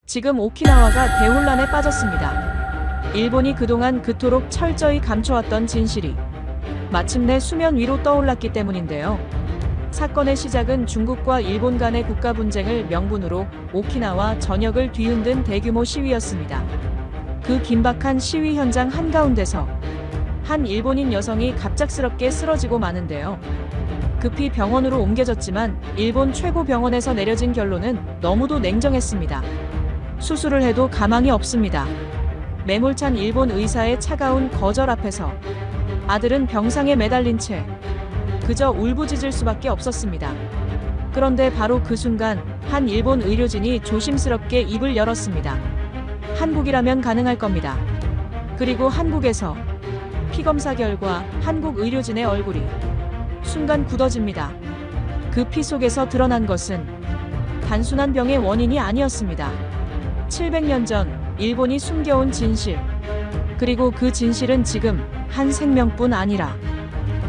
지금 오키나와가 대혼란에 빠졌습니다. 일본이 그동안 그토록 철저히 감춰왔던 진실이 마침내 수면 위로 떠올랐기 때문인데요. 사건의 시작은 중국과 일본 간의 국가 분쟁을 명분으로 오키나와 전역을 뒤흔든 대규모 시위였습니다. 그 긴박한 시위 현장 한가운데서 한 일본인 여성이 갑작스럽게 쓰러지고 마는데요. 급히 병원으로 옮겨졌지만 일본 최고 병원에서 내려진 결론은 너무도 냉정했습니다. 수술을 해도 가망이 없습니다. 매몰찬 일본 의사의 차가운 거절 앞에서 아들은 병상에 매달린 채 그저 울부짖을 수밖에 없었습니다. 그런데 바로 그 순간 한 일본 의료진이 조심스럽게 입을 열었습니다. 한국이라면 가능할 겁니다. 그리고 한국에서 피검사 결과 한국 의료진의 얼굴이 순간 굳어집니다. 그 피 속에서 드러난 것은 단순한 병의 원인이 아니었습니다. 700년 전 일본이 숨겨온 진실. 그리고 그 진실은 지금 한 생명뿐 아니라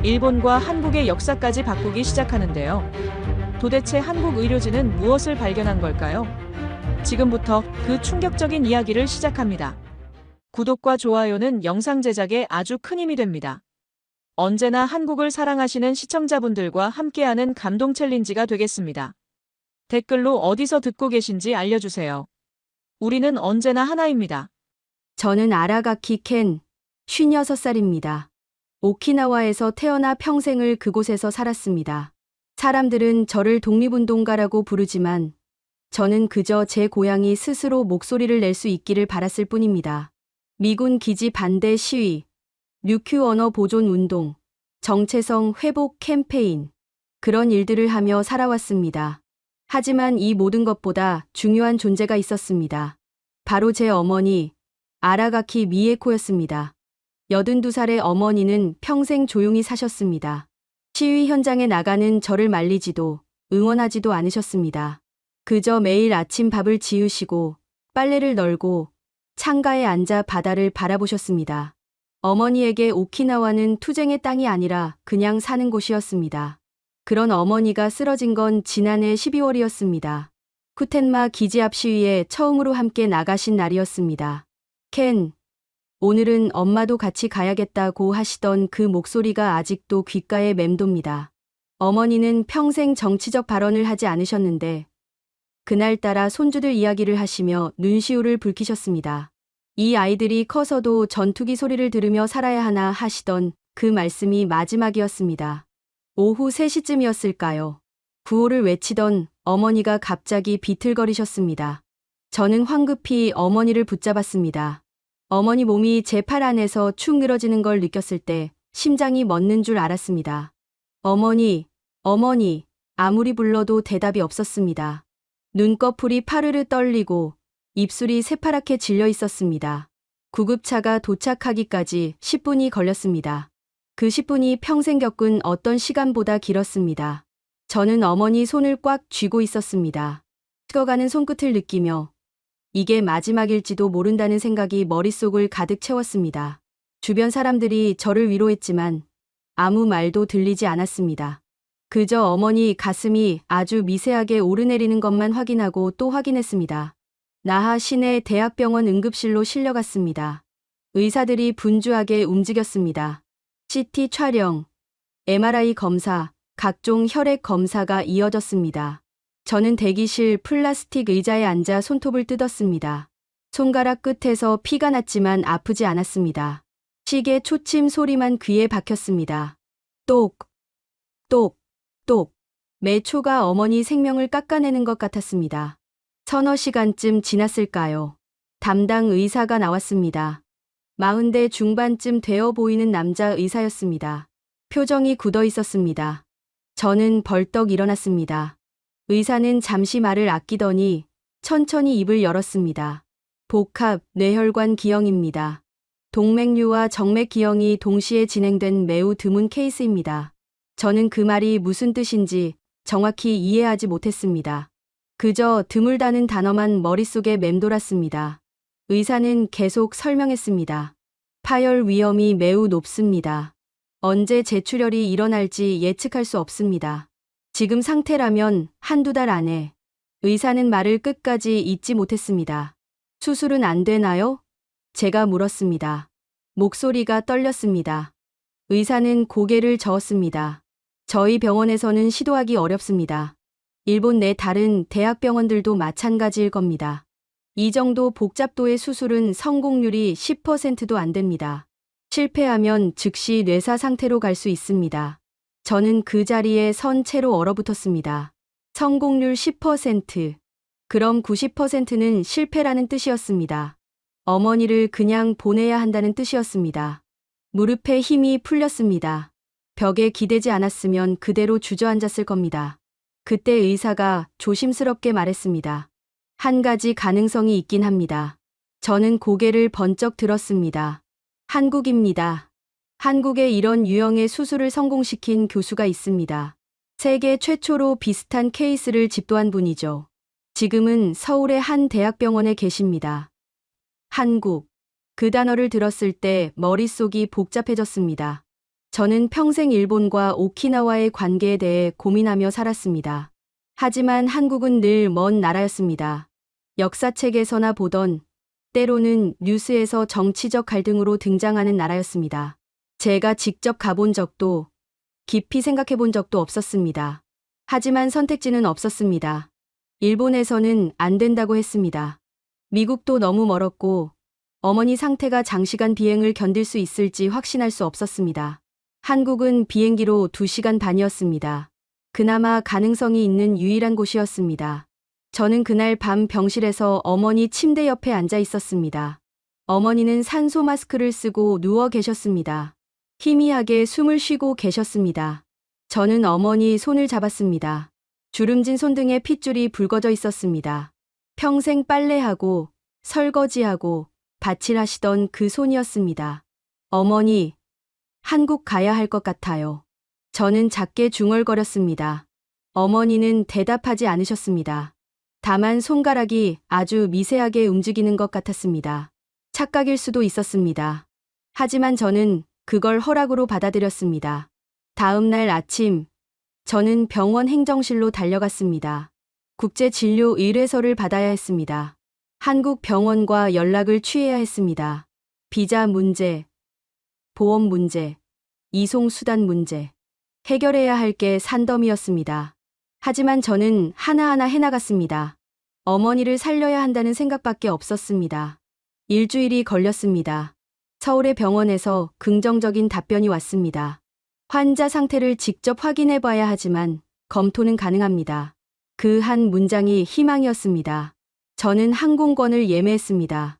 일본과 한국의 역사까지 바꾸기 시작하는데요. 도대체 한국 의료진은 무엇을 발견한 걸까요? 지금부터 그 충격적인 이야기를 시작합니다. 구독과 좋아요는 영상 제작에 아주 큰 힘이 됩니다. 언제나 한국을 사랑하시는 시청자분들과 함께하는 감동 챌린지가 되겠습니다. 댓글로 어디서 듣고 계신지 알려주세요. 우리는 언제나 하나입니다. 저는 아라가키 켄, 56살입니다. 오키나와에서 태어나 평생을 그곳에서 살았습니다. 사람들은 저를 독립운동가라고 부르지만 저는 그저 제 고향이 스스로 목소리를 낼 수 있기를 바랐을 뿐입니다. 미군 기지 반대 시위, 류큐 언어 보존 운동, 정체성 회복 캠페인, 그런 일들을 하며 살아왔습니다. 하지만 이 모든 것보다 중요한 존재가 있었습니다. 바로 제 어머니, 아라가키 미에코였습니다. 82살의 어머니는 평생 조용히 사셨습니다. 시위 현장에 나가는 저를 말리지도 응원하지도 않으셨습니다. 그저 매일 아침 밥을 지으시고 빨래를 널고 창가에 앉아 바다를 바라보셨습니다. 어머니에게 오키나와는 투쟁의 땅이 아니라 그냥 사는 곳이었습니다. 그런 어머니가 쓰러진 건 지난해 12월이었습니다. 쿠텐마 기지 앞 시위에 처음으로 함께 나가신 날이었습니다. 켄, 오늘은 엄마도 같이 가야겠다고 하시던 그 목소리가 아직도 귓가에 맴돕니다. 어머니는 평생 정치적 발언을 하지 않으셨는데 그날따라 손주들 이야기를 하시며 눈시울을 붉히셨습니다. 이 아이들이 커서도 전투기 소리를 들으며 살아야 하나 하시던 그 말씀이 마지막이었습니다. 오후 3시쯤이었을까요? 구호를 외치던 어머니가 갑자기 비틀거리셨습니다. 저는 황급히 어머니를 붙잡았습니다. 어머니 몸이 제 팔 안에서 축 늘어지는 걸 느꼈을 때 심장이 멎는 줄 알았습니다. 어머니, 어머니, 아무리 불러도 대답이 없었습니다. 눈꺼풀이 파르르 떨리고 입술이 새파랗게 질려 있었습니다. 구급차가 도착하기까지 10분이 걸렸습니다. 그 10분이 평생 겪은 어떤 시간보다 길었습니다. 저는 어머니 손을 꽉 쥐고 있었습니다. 식어가는 손끝을 느끼며 이게 마지막일지도 모른다는 생각이 머릿속을 가득 채웠습니다. 주변 사람들이 저를 위로했지만 아무 말도 들리지 않았습니다. 그저 어머니 가슴이 아주 미세하게 오르내리는 것만 확인하고 또 확인했습니다. 나하 시내 대학병원 응급실로 실려갔습니다. 의사들이 분주하게 움직였습니다. CT 촬영, MRI 검사, 각종 혈액 검사가 이어졌습니다. 저는 대기실 플라스틱 의자에 앉아 손톱을 뜯었습니다. 손가락 끝에서 피가 났지만 아프지 않았습니다. 시계 초침 소리만 귀에 박혔습니다. 똑, 똑, 똑. 매 초가 어머니 생명을 깎아내는 것 같았습니다. 서너 시간쯤 지났을까요? 담당 의사가 나왔습니다. 40대 중반쯤 되어 보이는 남자 의사였습니다. 표정이 굳어 있었습니다. 저는 벌떡 일어났습니다. 의사는 잠시 말을 아끼더니 천천히 입을 열었습니다. 복합 뇌혈관 기형입니다. 동맥류와 정맥 기형이 동시에 진행된 매우 드문 케이스입니다. 저는 그 말이 무슨 뜻인지 정확히 이해하지 못했습니다. 그저 드물다는 단어만 머릿속에 맴돌았습니다. 의사는 계속 설명했습니다. 파열 위험이 매우 높습니다. 언제 재출혈이 일어날지 예측할 수 없습니다. 지금 상태라면 한두 달 안에 의사는 말을 끝까지 잇지 못했습니다. 수술은 안 되나요? 제가 물었습니다. 목소리가 떨렸습니다. 의사는 고개를 저었습니다. 저희 병원에서는 시도하기 어렵습니다. 일본 내 다른 대학병원들도 마찬가지일 겁니다. 이 정도 복잡도의 수술은 성공률이 10%도 안 됩니다. 실패하면 즉시 뇌사 상태로 갈 수 있습니다. 저는 그 자리에 선 채로 얼어붙었습니다. 성공률 10%. 그럼 90%는 실패라는 뜻이었습니다. 어머니를 그냥 보내야 한다는 뜻이었습니다. 무릎에 힘이 풀렸습니다. 벽에 기대지 않았으면 그대로 주저앉았을 겁니다. 그때 의사가 조심스럽게 말했습니다. 한 가지 가능성이 있긴 합니다. 저는 고개를 번쩍 들었습니다. 한국입니다. 한국에 이런 유형의 수술을 성공시킨 교수가 있습니다. 세계 최초로 비슷한 케이스를 집도한 분이죠. 지금은 서울의 한 대학병원에 계십니다. 한국. 그 단어를 들었을 때 머릿속이 복잡해졌습니다. 저는 평생 일본과 오키나와의 관계에 대해 고민하며 살았습니다. 하지만 한국은 늘 먼 나라였습니다. 역사책에서나 보던, 때로는 뉴스에서 정치적 갈등으로 등장하는 나라였습니다. 제가 직접 가본 적도, 깊이 생각해 본 적도 없었습니다. 하지만 선택지는 없었습니다. 일본에서는 안 된다고 했습니다. 미국도 너무 멀었고, 어머니 상태가 장시간 비행을 견딜 수 있을지 확신할 수 없었습니다. 한국은 비행기로 2시간 반이었습니다. 그나마 가능성이 있는 유일한 곳이었습니다. 저는 그날 밤 병실에서 어머니 침대 옆에 앉아 있었습니다. 어머니는 산소 마스크를 쓰고 누워 계셨습니다. 희미하게 숨을 쉬고 계셨습니다. 저는 어머니 손을 잡았습니다. 주름진 손등에 핏줄이 붉어져 있었습니다. 평생 빨래하고 설거지하고 밭일하시던 그 손이었습니다. 어머니, 한국 가야 할 것 같아요. 저는 작게 중얼거렸습니다. 어머니는 대답하지 않으셨습니다. 다만 손가락이 아주 미세하게 움직이는 것 같았습니다. 착각일 수도 있었습니다. 하지만 저는 그걸 허락으로 받아들였습니다. 다음 날 아침, 저는 병원 행정실로 달려갔습니다. 국제진료 의뢰서를 받아야 했습니다. 한국 병원과 연락을 취해야 했습니다. 비자 문제, 보험 문제, 이송 수단 문제. 해결해야 할 게 산더미였습니다. 하지만 저는 하나하나 해나갔습니다. 어머니를 살려야 한다는 생각밖에 없었습니다. 일주일이 걸렸습니다. 서울의 병원에서 긍정적인 답변이 왔습니다. 환자 상태를 직접 확인해 봐야 하지만 검토는 가능합니다. 그 한 문장이 희망이었습니다. 저는 항공권을 예매했습니다.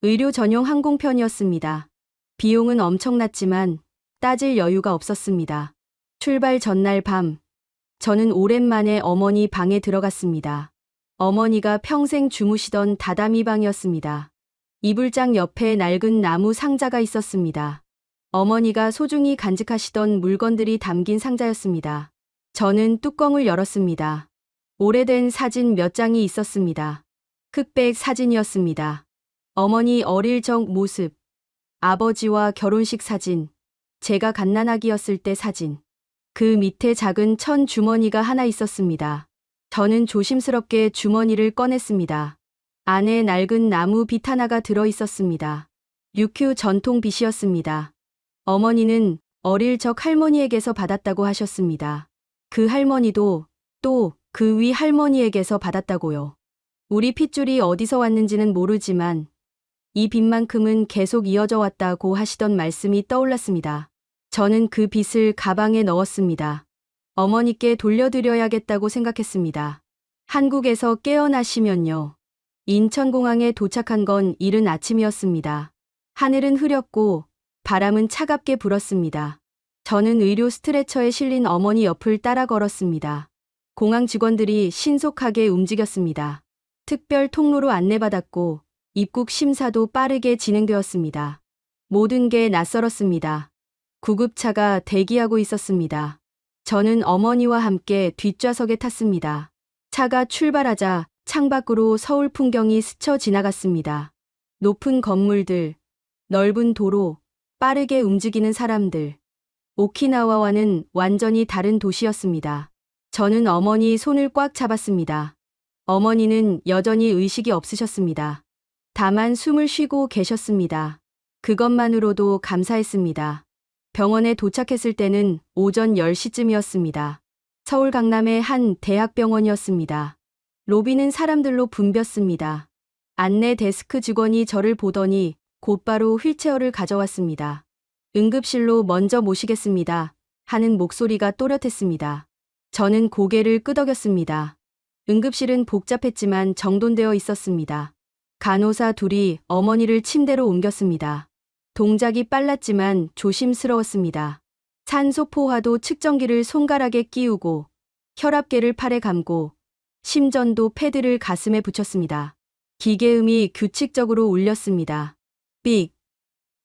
의료 전용 항공편이었습니다. 비용은 엄청났지만 따질 여유가 없었습니다. 출발 전날 밤, 저는 오랜만에 어머니 방에 들어갔습니다. 어머니가 평생 주무시던 다다미 방이었습니다. 이불장 옆에 낡은 나무 상자가 있었습니다. 어머니가 소중히 간직하시던 물건들이 담긴 상자였습니다. 저는 뚜껑을 열었습니다. 오래된 사진 몇 장이 있었습니다. 흑백 사진이었습니다. 어머니 어릴 적 모습, 아버지와 결혼식 사진, 제가 갓난아기였을 때 사진. 그 밑에 작은 천 주머니가 하나 있었습니다. 저는 조심스럽게 주머니를 꺼냈습니다. 안에 낡은 나무 빗 하나가 들어 있었습니다. 육휴 전통 빗이었습니다. 어머니는 어릴 적 할머니에게서 받았다고 하셨습니다. 그 할머니도 또 그 위 할머니에게서 받았다고요. 우리 핏줄이 어디서 왔는지는 모르지만 이 빗만큼은 계속 이어져 왔다고 하시던 말씀이 떠올랐습니다. 저는 그 빗을 가방에 넣었습니다. 어머니께 돌려드려야겠다고 생각했습니다. 한국에서 깨어나시면요. 인천공항에 도착한 건 이른 아침이었습니다. 하늘은 흐렸고 바람은 차갑게 불었습니다. 저는 의료 스트레처에 실린 어머니 옆을 따라 걸었습니다. 공항 직원들이 신속하게 움직였습니다. 특별 통로로 안내받았고 입국 심사도 빠르게 진행되었습니다. 모든 게 낯설었습니다. 구급차가 대기하고 있었습니다. 저는 어머니와 함께 뒷좌석에 탔습니다. 차가 출발하자 창밖으로 서울 풍경이 스쳐 지나갔습니다. 높은 건물들, 넓은 도로, 빠르게 움직이는 사람들. 오키나와와는 완전히 다른 도시였습니다. 저는 어머니 손을 꽉 잡았습니다. 어머니는 여전히 의식이 없으셨습니다. 다만 숨을 쉬고 계셨습니다. 그것만으로도 감사했습니다. 병원에 도착했을 때는 오전 10시쯤이었습니다. 서울 강남의 한 대학병원이었습니다. 로비는 사람들로 붐볐습니다. 안내 데스크 직원이 저를 보더니 곧바로 휠체어를 가져왔습니다. 응급실로 먼저 모시겠습니다. 하는 목소리가 또렷했습니다. 저는 고개를 끄덕였습니다. 응급실은 복잡했지만 정돈되어 있었습니다. 간호사 둘이 어머니를 침대로 옮겼습니다. 동작이 빨랐지만 조심스러웠습니다. 산소포화도 측정기를 손가락에 끼우고 혈압계를 팔에 감고 심전도 패드를 가슴에 붙였습니다. 기계음이 규칙적으로 울렸습니다. 삑,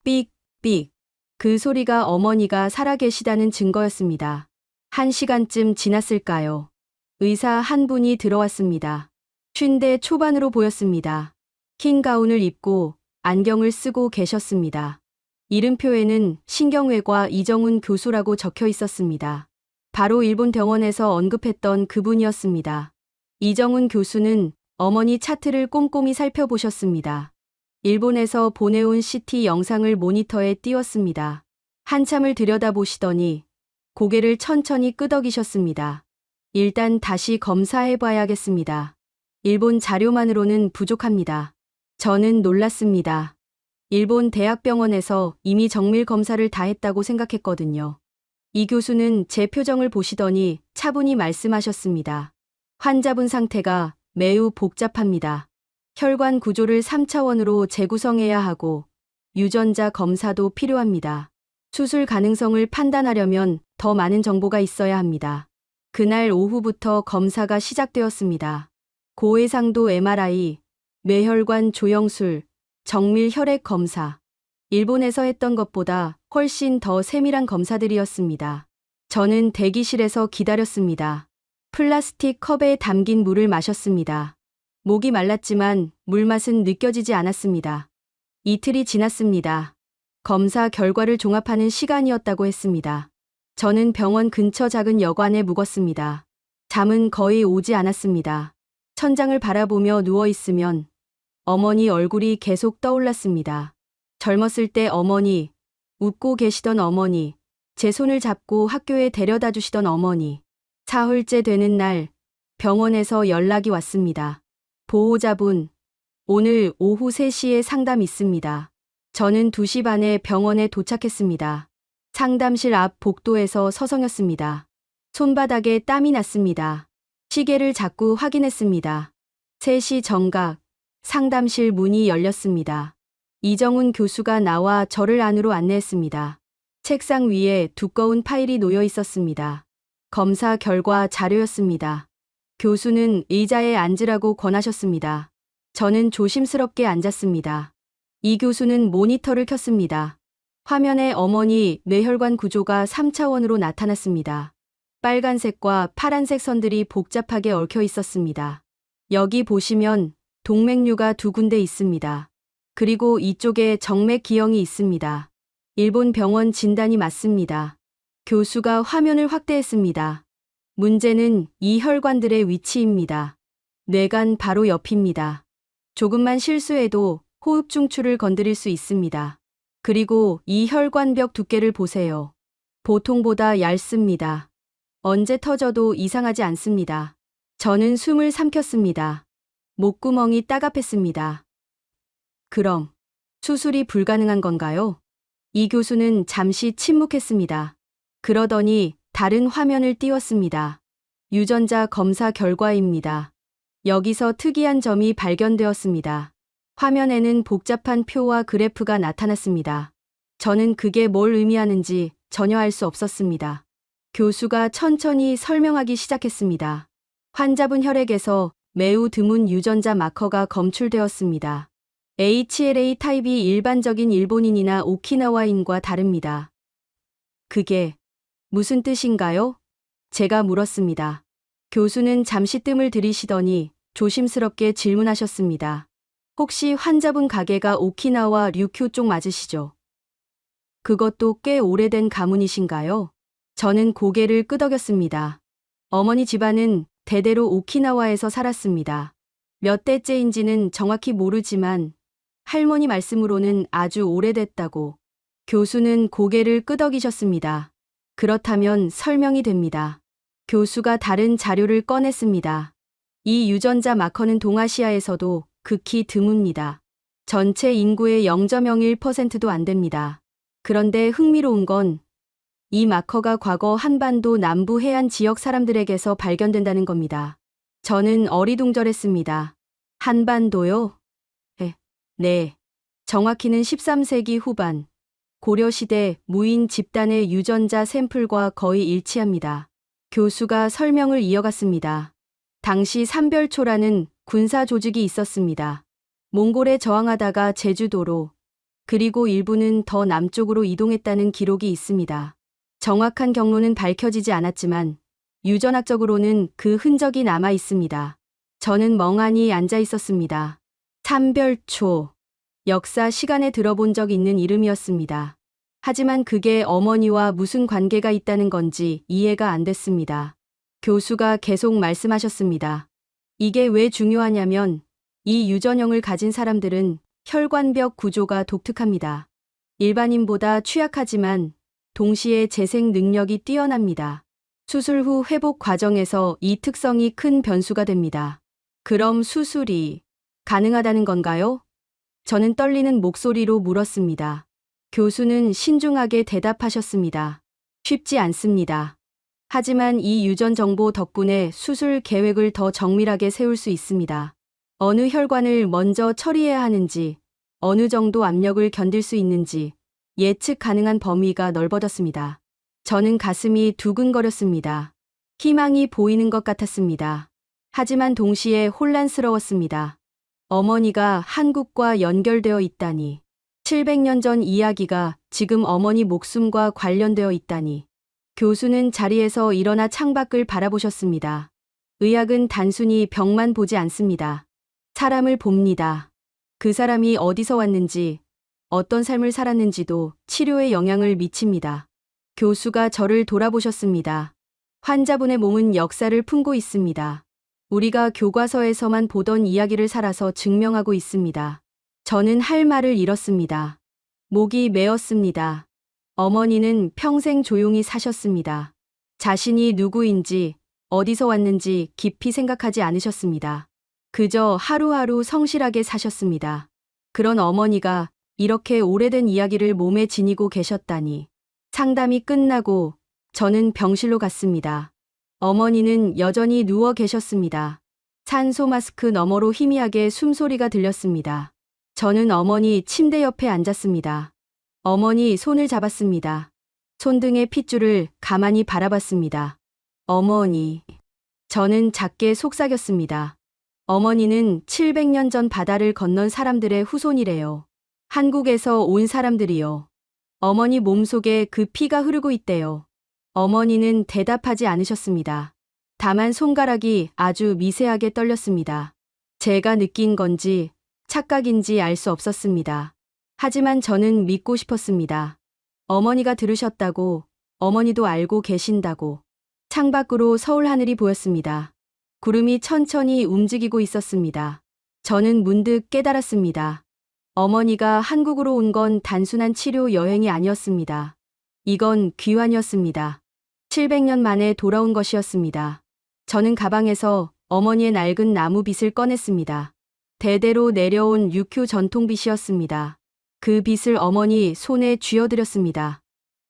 삑, 삑. 그 소리가 어머니가 살아계시다는 증거였습니다. 1시간쯤 지났을까요? 의사 한 분이 들어왔습니다. 50대 초반으로 보였습니다. 흰 가운을 입고 안경을 쓰고 계셨습니다. 이름표에는 신경외과 이정훈 교수라고 적혀 있었습니다. 바로 일본 병원에서 언급했던 그분이었습니다. 이정훈 교수는 어머니 차트를 꼼꼼히 살펴보셨습니다. 일본에서 보내온 CT 영상을 모니터에 띄웠습니다. 한참을 들여다보시더니 고개를 천천히 끄덕이셨습니다. 일단 다시 검사해봐야겠습니다. 일본 자료만으로는 부족합니다. 저는 놀랐습니다. 일본 대학병원에서 이미 정밀 검사를 다 했다고 생각했거든요. 이 교수는 제 표정을 보시더니 차분히 말씀하셨습니다. 환자분 상태가 매우 복잡합니다. 혈관 구조를 3차원으로 재구성해야 하고 유전자 검사도 필요합니다. 수술 가능성을 판단하려면 더 많은 정보가 있어야 합니다. 그날 오후부터 검사가 시작되었습니다. 고해상도 MRI, 뇌혈관 조영술, 정밀 혈액 검사. 일본에서 했던 것보다 훨씬 더 세밀한 검사들이었습니다. 저는 대기실에서 기다렸습니다. 플라스틱 컵에 담긴 물을 마셨습니다. 목이 말랐지만 물맛은 느껴지지 않았습니다. 이틀이 지났습니다. 검사 결과를 종합하는 시간이었다고 했습니다. 저는 병원 근처 작은 여관에 묵었습니다. 잠은 거의 오지 않았습니다. 천장을 바라보며 누워있으면 어머니 얼굴이 계속 떠올랐습니다. 젊었을 때 어머니, 웃고 계시던 어머니, 제 손을 잡고 학교에 데려다 주시던 어머니. 사흘째 되는 날 병원에서 연락이 왔습니다. 보호자분, 오늘 오후 3시에 상담 있습니다. 저는 2시 반에 병원에 도착했습니다. 상담실 앞 복도에서 서성였습니다. 손바닥에 땀이 났습니다. 시계를 자꾸 확인했습니다. 3시 정각, 상담실 문이 열렸습니다. 이정훈 교수가 나와 저를 안으로 안내했습니다. 책상 위에 두꺼운 파일이 놓여 있었습니다. 검사 결과 자료였습니다. 교수는 의자에 앉으라고 권하셨습니다. 저는 조심스럽게 앉았습니다. 이 교수는 모니터를 켰습니다. 화면에 어머니 뇌혈관 구조가 3차원으로 나타났습니다. 빨간색과 파란색 선들이 복잡하게 얽혀 있었습니다. 여기 보시면 동맥류가 2군데 있습니다. 그리고 이쪽에 정맥 기형이 있습니다. 일본 병원 진단이 맞습니다. 교수가 화면을 확대했습니다. 문제는 이 혈관들의 위치입니다. 뇌관 바로 옆입니다. 조금만 실수해도 호흡 중추를 건드릴 수 있습니다. 그리고 이 혈관벽 두께를 보세요. 보통보다 얇습니다. 언제 터져도 이상하지 않습니다. 저는 숨을 삼켰습니다. 목구멍이 따갑했습니다. 그럼 수술이 불가능한 건가요? 이 교수는 잠시 침묵했습니다. 그러더니 다른 화면을 띄웠습니다. 유전자 검사 결과입니다. 여기서 특이한 점이 발견되었습니다. 화면에는 복잡한 표와 그래프가 나타났습니다. 저는 그게 뭘 의미하는지 전혀 알 수 없었습니다. 교수가 천천히 설명하기 시작했습니다. 환자분 혈액에서 매우 드문 유전자 마커가 검출되었습니다. HLA 타입이 일반적인 일본인이나 오키나와인과 다릅니다. 그게 무슨 뜻인가요? 제가 물었습니다. 교수는 잠시 뜸을 들이시더니 조심스럽게 질문하셨습니다. 혹시 환자분 가게가 오키나와 류큐 쪽 맞으시죠? 그것도 꽤 오래된 가문이신가요? 저는 고개를 끄덕였습니다. 어머니 집안은 대대로 오키나와에서 살았습니다. 몇 대째인지는 정확히 모르지만 할머니 말씀으로는 아주 오래됐다고. 교수는 고개를 끄덕이셨습니다. 그렇다면 설명이 됩니다. 교수가 다른 자료를 꺼냈습니다. 이 유전자 마커는 동아시아에서도 극히 드뭅니다. 전체 인구의 0.01%도 안 됩니다. 그런데 흥미로운 건 이 마커가 과거 한반도 남부 해안 지역 사람들에게서 발견된다는 겁니다. 저는 어리둥절했습니다. 한반도요? 네. 정확히는 13세기 후반 고려시대 무인 집단의 유전자 샘플과 거의 일치합니다. 교수가 설명을 이어갔습니다. 당시 삼별초라는 군사 조직이 있었습니다. 몽골에 저항하다가 제주도로 그리고 일부는 더 남쪽으로 이동했다는 기록이 있습니다. 정확한 경로는 밝혀지지 않았지만 유전학적으로는 그 흔적이 남아 있습니다. 저는 멍하니 앉아 있었습니다. 삼별초. 역사 시간에 들어본 적 있는 이름이었습니다. 하지만 그게 어머니와 무슨 관계가 있다는 건지 이해가 안 됐습니다. 교수가 계속 말씀하셨습니다. 이게 왜 중요하냐면 이 유전형을 가진 사람들은 혈관벽 구조가 독특합니다. 일반인보다 취약하지만 동시에 재생 능력이 뛰어납니다. 수술 후 회복 과정에서 이 특성이 큰 변수가 됩니다. 그럼 수술이 가능하다는 건가요? 저는 떨리는 목소리로 물었습니다. 교수는 신중하게 대답하셨습니다. 쉽지 않습니다. 하지만 이 유전 정보 덕분에 수술 계획을 더 정밀하게 세울 수 있습니다. 어느 혈관을 먼저 처리해야 하는지, 어느 정도 압력을 견딜 수 있는지 예측 가능한 범위가 넓어졌습니다. 저는 가슴이 두근거렸습니다. 희망이 보이는 것 같았습니다. 하지만 동시에 혼란스러웠습니다. 어머니가 한국과 연결되어 있다니. 700년 전 이야기가 지금 어머니 목숨과 관련되어 있다니. 교수는 자리에서 일어나 창밖을 바라보셨습니다. 의학은 단순히 병만 보지 않습니다. 사람을 봅니다. 그 사람이 어디서 왔는지, 어떤 삶을 살았는지도 치료에 영향을 미칩니다. 교수가 저를 돌아보셨습니다. 환자분의 몸은 역사를 품고 있습니다. 우리가 교과서에서만 보던 이야기를 살아서 증명하고 있습니다. 저는 할 말을 잃었습니다. 목이 메었습니다. 어머니는 평생 조용히 사셨습니다. 자신이 누구인지, 어디서 왔는지 깊이 생각하지 않으셨습니다. 그저 하루하루 성실하게 사셨습니다. 그런 어머니가 이렇게 오래된 이야기를 몸에 지니고 계셨다니. 상담이 끝나고 저는 병실로 갔습니다. 어머니는 여전히 누워 계셨습니다. 산소 마스크 너머로 희미하게 숨소리가 들렸습니다. 저는 어머니 침대 옆에 앉았습니다. 어머니 손을 잡았습니다. 손등의 핏줄을 가만히 바라봤습니다. 어머니. 저는 작게 속삭였습니다. 어머니는 700년 전 바다를 건넌 사람들의 후손이래요. 한국에서 온 사람들이요. 어머니 몸속에 그 피가 흐르고 있대요. 어머니는 대답하지 않으셨습니다. 다만 손가락이 아주 미세하게 떨렸습니다. 제가 느낀 건지 착각인지 알 수 없었습니다. 하지만 저는 믿고 싶었습니다. 어머니가 들으셨다고, 어머니도 알고 계신다고. 창밖으로 서울 하늘이 보였습니다. 구름이 천천히 움직이고 있었습니다. 저는 문득 깨달았습니다. 어머니가 한국으로 온 건 단순한 치료 여행이 아니었습니다. 이건 귀환이었습니다. 700년 만에 돌아온 것이었습니다. 저는 가방에서 어머니의 낡은 나무빗을 꺼냈습니다. 대대로 내려온 육효 전통빗이었습니다. 그 빗을 어머니 손에 쥐어드렸습니다.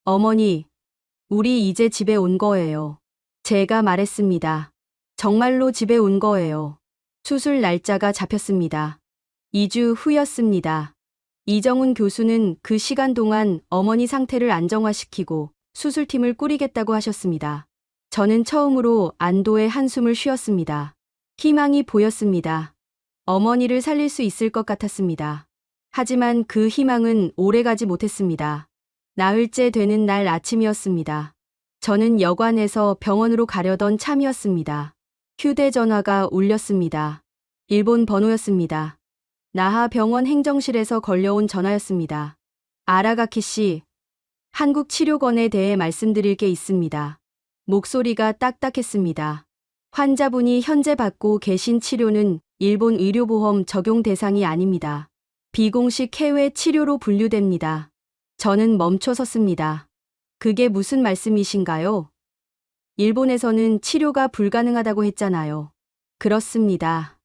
어머니, 우리 이제 집에 온 거예요. 제가 말했습니다. 정말로 집에 온 거예요. 수술 날짜가 잡혔습니다. 2주 후였습니다. 이정훈 교수는 그 시간 동안 어머니 상태를 안정화시키고 수술팀을 꾸리겠다고 하셨습니다. 저는 처음으로 안도의 한숨을 쉬었습니다. 희망이 보였습니다. 어머니를 살릴 수 있을 것 같았습니다. 하지만 그 희망은 오래가지 못했습니다. 나흘째 되는 날 아침이었습니다. 저는 여관에서 병원으로 가려던 참이었습니다. 휴대전화가 울렸습니다. 일본 번호였습니다. 나하 병원 행정실에서 걸려온 전화였습니다. 아라가키 씨, 한국치료건에 대해 말씀드릴 게 있습니다. 목소리가 딱딱했습니다. 환자분이 현재 받고 계신 치료는 일본 의료보험 적용 대상이 아닙니다. 비공식 해외 치료로 분류됩니다. 저는 멈춰섰습니다. 그게 무슨 말씀이신가요? 일본에서는 치료가 불가능하다고 했잖아요. 그렇습니다.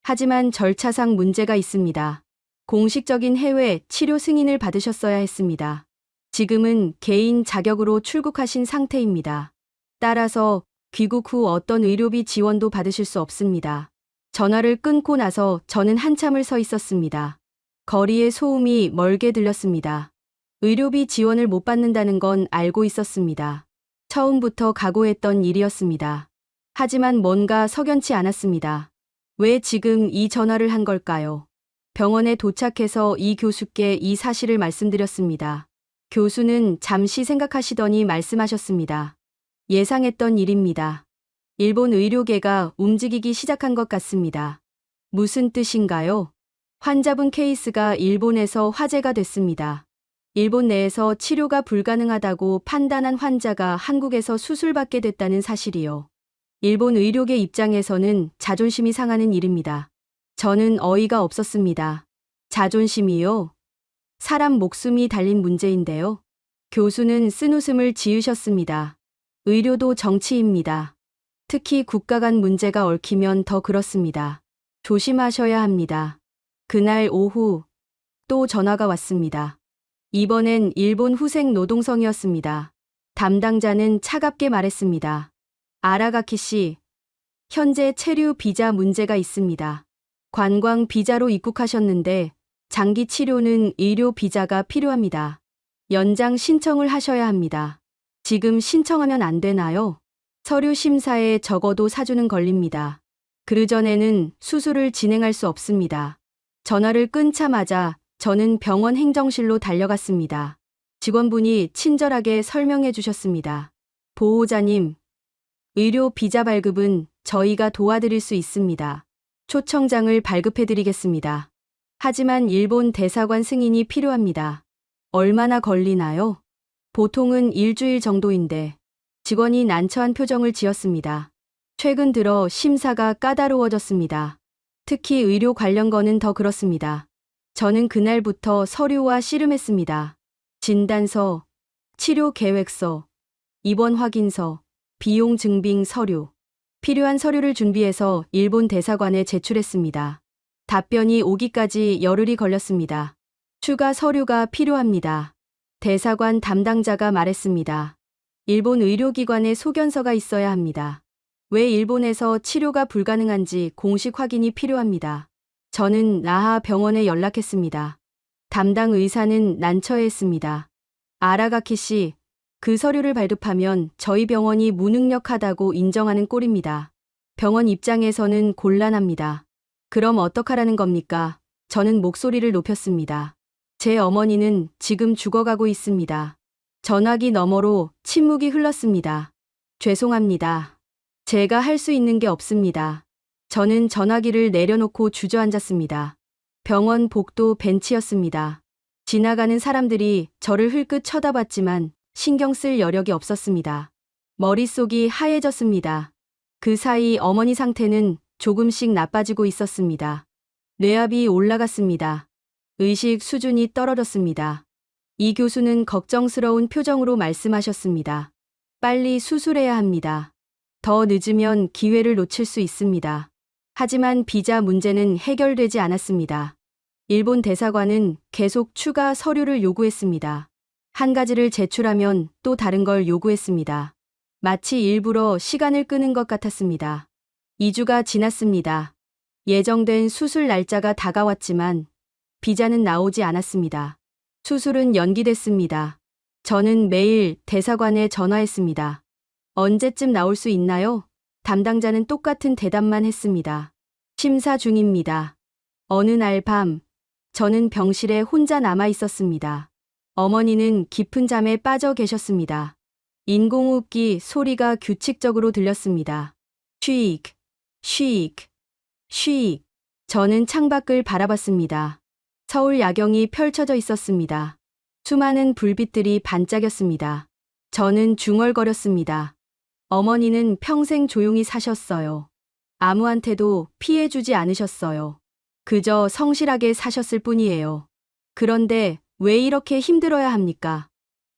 하지만 절차상 문제가 있습니다. 공식적인 해외 치료 승인을 받으셨어야 했습니다. 지금은 개인 자격으로 출국하신 상태입니다. 따라서 귀국 후 어떤 의료비 지원도 받으실 수 없습니다. 전화를 끊고 나서 저는 한참을 서 있었습니다. 거리의 소음이 멀게 들렸습니다. 의료비 지원을 못 받는다는 건 알고 있었습니다. 처음부터 각오했던 일이었습니다. 하지만 뭔가 석연치 않았습니다. 왜 지금 이 전화를 한 걸까요? 병원에 도착해서 이 교수께 이 사실을 말씀드렸습니다. 교수는 잠시 생각하시더니 말씀하셨습니다. 예상했던 일입니다. 일본 의료계가 움직이기 시작한 것 같습니다. 무슨 뜻인가요? 환자분 케이스가 일본에서 화제가 됐습니다. 일본 내에서 치료가 불가능하다고 판단한 환자가 한국에서 수술받게 됐다는 사실이요. 일본 의료계 입장에서는 자존심이 상하는 일입니다. 저는 어이가 없었습니다. 자존심이요? 사람 목숨이 달린 문제인데요. 교수는 쓴웃음을 지으셨습니다. 의료도 정치입니다. 특히 국가 간 문제가 얽히면 더 그렇습니다. 조심하셔야 합니다. 그날 오후 또 전화가 왔습니다. 이번엔 일본 후생 노동성이었습니다. 담당자는 차갑게 말했습니다. 아라가키 씨, 현재 체류 비자 문제가 있습니다. 관광 비자로 입국하셨는데 장기 치료는 의료 비자가 필요합니다. 연장 신청을 하셔야 합니다. 지금 신청하면 안 되나요? 서류 심사에 적어도 4주는 걸립니다. 그전에는 수술을 진행할 수 없습니다. 전화를 끊자마자 저는 병원 행정실로 달려갔습니다. 직원분이 친절하게 설명해 주셨습니다. 보호자님, 의료 비자 발급은 저희가 도와드릴 수 있습니다. 초청장을 발급해 드리겠습니다. 하지만 일본 대사관 승인이 필요합니다. 얼마나 걸리나요? 보통은 일주일 정도인데. 직원이 난처한 표정을 지었습니다. 최근 들어 심사가 까다로워졌습니다. 특히 의료 관련 거는 더 그렇습니다. 저는 그날부터 서류와 씨름했습니다. 진단서, 치료 계획서, 입원 확인서, 비용 증빙 서류. 필요한 서류를 준비해서 일본 대사관에 제출했습니다. 답변이 오기까지 열흘이 걸렸습니다. 추가 서류가 필요합니다. 대사관 담당자가 말했습니다. 일본 의료기관에 소견서가 있어야 합니다. 왜 일본에서 치료가 불가능한지 공식 확인이 필요합니다. 저는 나하 병원에 연락했습니다. 담당 의사는 난처해했습니다. 아라가키 씨, 그 서류를 발급하면 저희 병원이 무능력하다고 인정하는 꼴입니다. 병원 입장에서는 곤란합니다. 그럼 어떡하라는 겁니까? 저는 목소리를 높였습니다. 제 어머니는 지금 죽어가고 있습니다. 전화기 너머로 침묵이 흘렀습니다. 죄송합니다. 제가 할 수 있는 게 없습니다. 저는 전화기를 내려놓고 주저앉았습니다. 병원 복도 벤치였습니다. 지나가는 사람들이 저를 흘끗 쳐다봤지만 신경 쓸 여력이 없었습니다. 머릿속이 하얘졌습니다. 그 사이 어머니 상태는 조금씩 나빠지고 있었습니다. 뇌압이 올라갔습니다. 의식 수준이 떨어졌습니다. 이 교수는 걱정스러운 표정으로 말씀하셨습니다. 빨리 수술해야 합니다. 더 늦으면 기회를 놓칠 수 있습니다. 하지만 비자 문제는 해결되지 않았습니다. 일본 대사관은 계속 추가 서류를 요구했습니다. 한 가지를 제출하면 또 다른 걸 요구했습니다. 마치 일부러 시간을 끄는 것 같았습니다. 2주가 지났습니다. 예정된 수술 날짜가 다가왔지만 비자는 나오지 않았습니다. 수술은 연기됐습니다. 저는 매일 대사관에 전화했습니다. 언제쯤 나올 수 있나요? 담당자는 똑같은 대답만 했습니다. 심사 중입니다. 어느 날 밤, 저는 병실에 혼자 남아 있었습니다. 어머니는 깊은 잠에 빠져 계셨습니다. 인공호흡기 소리가 규칙적으로 들렸습니다. 쉬익, 쉬익, 쉬익. 저는 창밖을 바라봤습니다. 서울 야경이 펼쳐져 있었습니다. 수많은 불빛들이 반짝였습니다. 저는 중얼거렸습니다. 어머니는 평생 조용히 사셨어요. 아무한테도 피해주지 않으셨어요. 그저 성실하게 사셨을 뿐이에요. 그런데 왜 이렇게 힘들어야 합니까?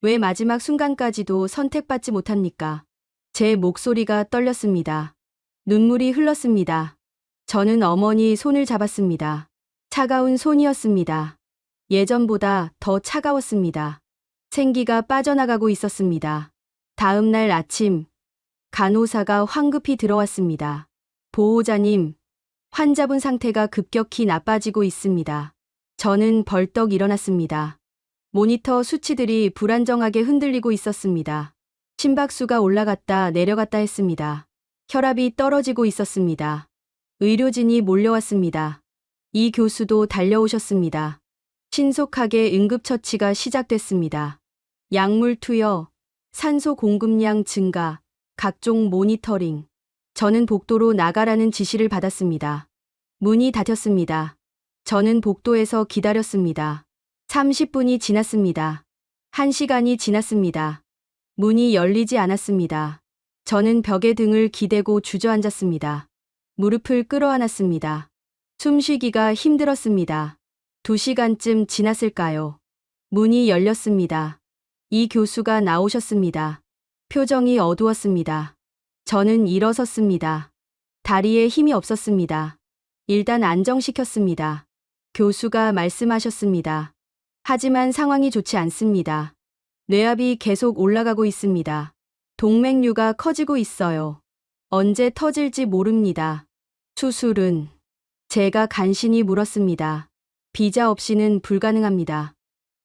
왜 마지막 순간까지도 선택받지 못합니까? 제 목소리가 떨렸습니다. 눈물이 흘렀습니다. 저는 어머니 손을 잡았습니다. 차가운 손이었습니다. 예전보다 더 차가웠습니다. 생기가 빠져나가고 있었습니다. 다음 날 아침, 간호사가 황급히 들어왔습니다. 보호자님, 환자분 상태가 급격히 나빠지고 있습니다. 저는 벌떡 일어났습니다. 모니터 수치들이 불안정하게 흔들리고 있었습니다. 심박수가 올라갔다 내려갔다 했습니다. 혈압이 떨어지고 있었습니다. 의료진이 몰려왔습니다. 이 교수도 달려오셨습니다. 신속하게 응급처치가 시작됐습니다. 약물 투여, 산소 공급량 증가, 각종 모니터링. 저는 복도로 나가라는 지시를 받았습니다. 문이 닫혔습니다. 저는 복도에서 기다렸습니다. 30분이 지났습니다. 1시간이 지났습니다. 문이 열리지 않았습니다. 저는 벽에 등을 기대고 주저앉았습니다. 무릎을 끌어안았습니다. 숨쉬기가 힘들었습니다. 2시간쯤 지났을까요? 문이 열렸습니다. 이 교수가 나오셨습니다. 표정이 어두웠습니다. 저는 일어섰습니다. 다리에 힘이 없었습니다. 일단 안정시켰습니다. 교수가 말씀하셨습니다. 하지만 상황이 좋지 않습니다. 뇌압이 계속 올라가고 있습니다. 동맥류가 커지고 있어요. 언제 터질지 모릅니다. 수술은? 제가 간신히 물었습니다. 비자 없이는 불가능합니다.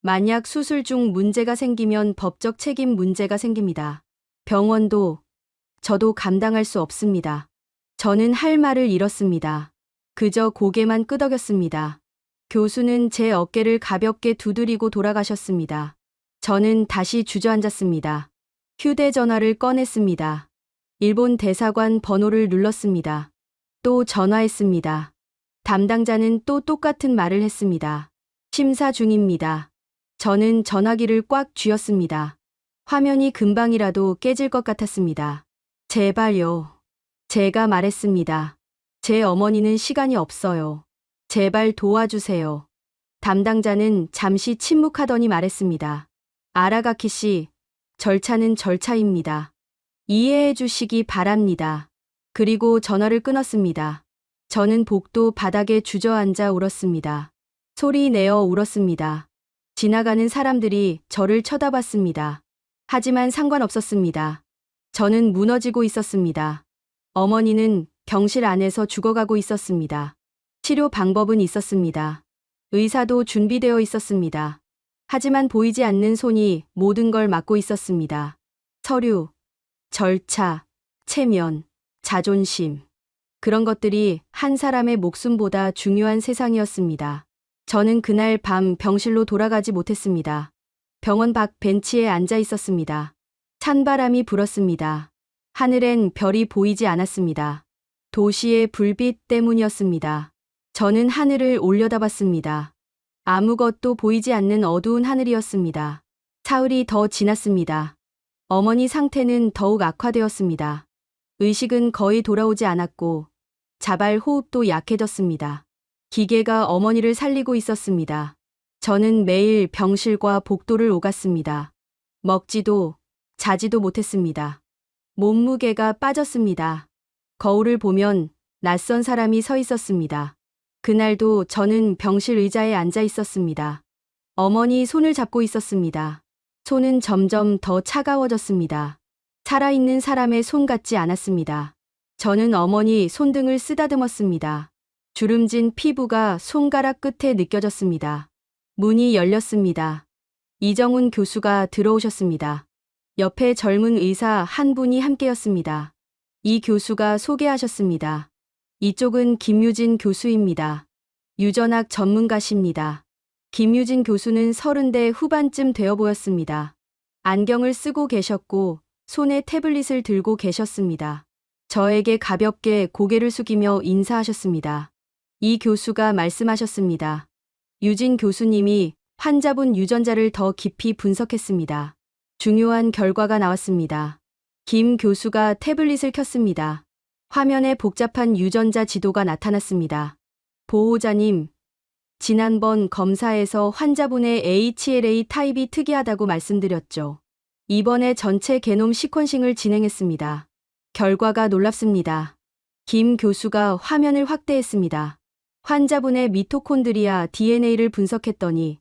만약 수술 중 문제가 생기면 법적 책임 문제가 생깁니다. 병원도, 저도 감당할 수 없습니다. 저는 할 말을 잃었습니다. 그저 고개만 끄덕였습니다. 교수는 제 어깨를 가볍게 두드리고 돌아가셨습니다. 저는 다시 주저앉았습니다. 휴대전화를 꺼냈습니다. 일본 대사관 번호를 눌렀습니다. 또 전화했습니다. 담당자는 또 똑같은 말을 했습니다. 심사 중입니다. 저는 전화기를 꽉 쥐었습니다. 화면이 금방이라도 깨질 것 같았습니다. 제발요. 제가 말했습니다. 제 어머니는 시간이 없어요. 제발 도와주세요. 담당자는 잠시 침묵하더니 말했습니다. 아라가키 씨, 절차는 절차입니다. 이해해 주시기 바랍니다. 그리고 전화를 끊었습니다. 저는 복도 바닥에 주저앉아 울었습니다. 소리 내어 울었습니다. 지나가는 사람들이 저를 쳐다봤습니다. 하지만 상관없었습니다. 저는 무너지고 있었습니다. 어머니는 병실 안에서 죽어가고 있었습니다. 치료 방법은 있었습니다. 의사도 준비되어 있었습니다. 하지만 보이지 않는 손이 모든 걸 막고 있었습니다. 서류, 절차, 체면, 자존심. 그런 것들이 한 사람의 목숨보다 중요한 세상이었습니다. 저는 그날 밤 병실로 돌아가지 못했습니다. 병원 밖 벤치에 앉아 있었습니다. 찬바람이 불었습니다. 하늘엔 별이 보이지 않았습니다. 도시의 불빛 때문이었습니다. 저는 하늘을 올려다봤습니다. 아무것도 보이지 않는 어두운 하늘이었습니다. 사흘이 더 지났습니다. 어머니 상태는 더욱 악화되었습니다. 의식은 거의 돌아오지 않았고 자발 호흡도 약해졌습니다. 기계가 어머니를 살리고 있었습니다. 저는 매일 병실과 복도를 오갔습니다. 먹지도 자지도 못했습니다. 몸무게가 빠졌습니다. 거울을 보면 낯선 사람이 서 있었습니다. 그날도 저는 병실 의자에 앉아 있었습니다. 어머니 손을 잡고 있었습니다. 손은 점점 더 차가워졌습니다. 살아있는 사람의 손 같지 않았습니다. 저는 어머니 손등을 쓰다듬었습니다. 주름진 피부가 손가락 끝에 느껴졌습니다. 문이 열렸습니다. 이정훈 교수가 들어오셨습니다. 옆에 젊은 의사 한 분이 함께였습니다. 이 교수가 소개하셨습니다. 이쪽은 김유진 교수입니다. 유전학 전문가십니다. 김유진 교수는 30대 후반쯤 되어 보였습니다. 안경을 쓰고 계셨고 손에 태블릿을 들고 계셨습니다. 저에게 가볍게 고개를 숙이며 인사하셨습니다. 이 교수가 말씀하셨습니다. 유진 교수님이 환자분 유전자를 더 깊이 분석했습니다. 중요한 결과가 나왔습니다. 김 교수가 태블릿을 켰습니다. 화면에 복잡한 유전자 지도가 나타났습니다. 보호자님, 지난번 검사에서 환자분의 HLA 타입이 특이하다고 말씀드렸죠. 이번에 전체 게놈 시퀀싱을 진행했습니다. 결과가 놀랍습니다. 김 교수가 화면을 확대했습니다. 환자분의 미토콘드리아 DNA를 분석했더니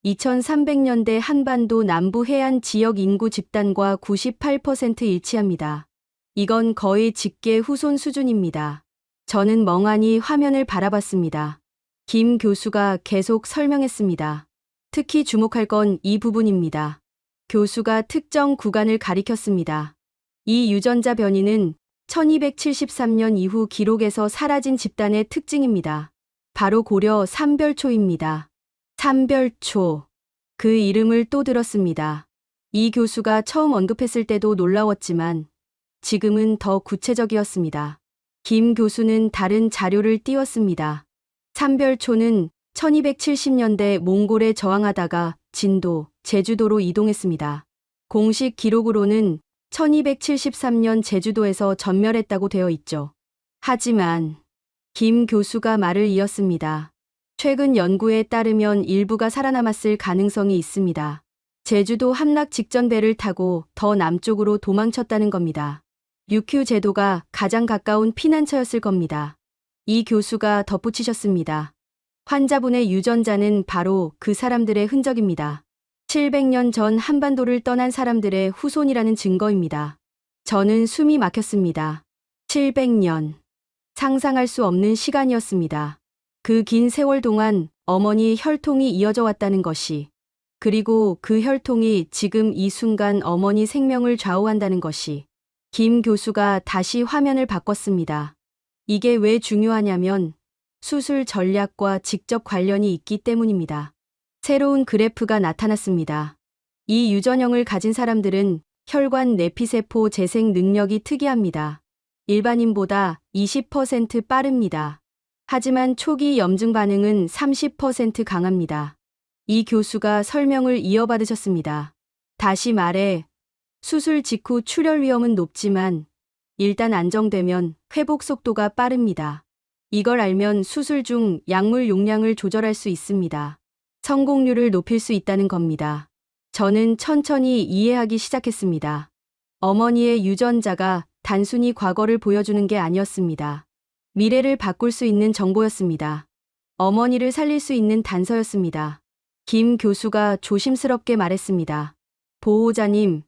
2300년대 한반도 남부 해안 지역 인구 집단과 98% 일치합니다. 이건 거의 직계 후손 수준입니다. 저는 멍하니 화면을 바라봤습니다. 김 교수가 계속 설명했습니다. 특히 주목할 건 이 부분입니다. 교수가 특정 구간을 가리켰습니다. 이 유전자 변이는 1273년 이후 기록에서 사라진 집단의 특징입니다. 바로 고려 삼별초입니다. 삼별초. 그 이름을 또 들었습니다. 이 교수가 처음 언급했을 때도 놀라웠지만 지금은 더 구체적이었습니다. 김 교수는 다른 자료를 띄웠습니다. 삼별초는 1270년대 몽골에 저항하다가 진도, 제주도로 이동했습니다. 공식 기록으로는 1273년 제주도에서 전멸했다고 되어 있죠. 하지만 김 교수가 말을 이었습니다. 최근 연구에 따르면 일부가 살아남았을 가능성이 있습니다. 제주도 함락 직전 배를 타고 더 남쪽으로 도망쳤다는 겁니다. UQ 제도가 가장 가까운 피난처였을 겁니다. 이 교수가 덧붙이셨습니다. 환자분의 유전자는 바로 그 사람들의 흔적입니다. 700년 전 한반도를 떠난 사람들의 후손이라는 증거입니다. 저는 숨이 막혔습니다. 700년. 상상할 수 없는 시간이었습니다. 그 긴 세월 동안 어머니 혈통이 이어져 왔다는 것이, 그리고 그 혈통이 지금 이 순간 어머니 생명을 좌우한다는 것이. 김 교수가 다시 화면을 바꿨습니다. 이게 왜 중요하냐면 수술 전략과 직접 관련이 있기 때문입니다. 새로운 그래프가 나타났습니다. 이 유전형을 가진 사람들은 혈관 내피세포 재생 능력이 특이합니다. 일반인보다 20% 빠릅니다. 하지만 초기 염증 반응은 30% 강합니다. 이 교수가 설명을 이어받으셨습니다. 다시 말해, 수술 직후 출혈 위험은 높지만 일단 안정되면 회복 속도가 빠릅니다. 이걸 알면 수술 중 약물 용량을 조절할 수 있습니다. 성공률을 높일 수 있다는 겁니다. 저는 천천히 이해하기 시작했습니다. 어머니의 유전자가 단순히 과거를 보여주는 게 아니었습니다. 미래를 바꿀 수 있는 정보였습니다. 어머니를 살릴 수 있는 단서였습니다. 김 교수가 조심스럽게 말했습니다. 보호자님,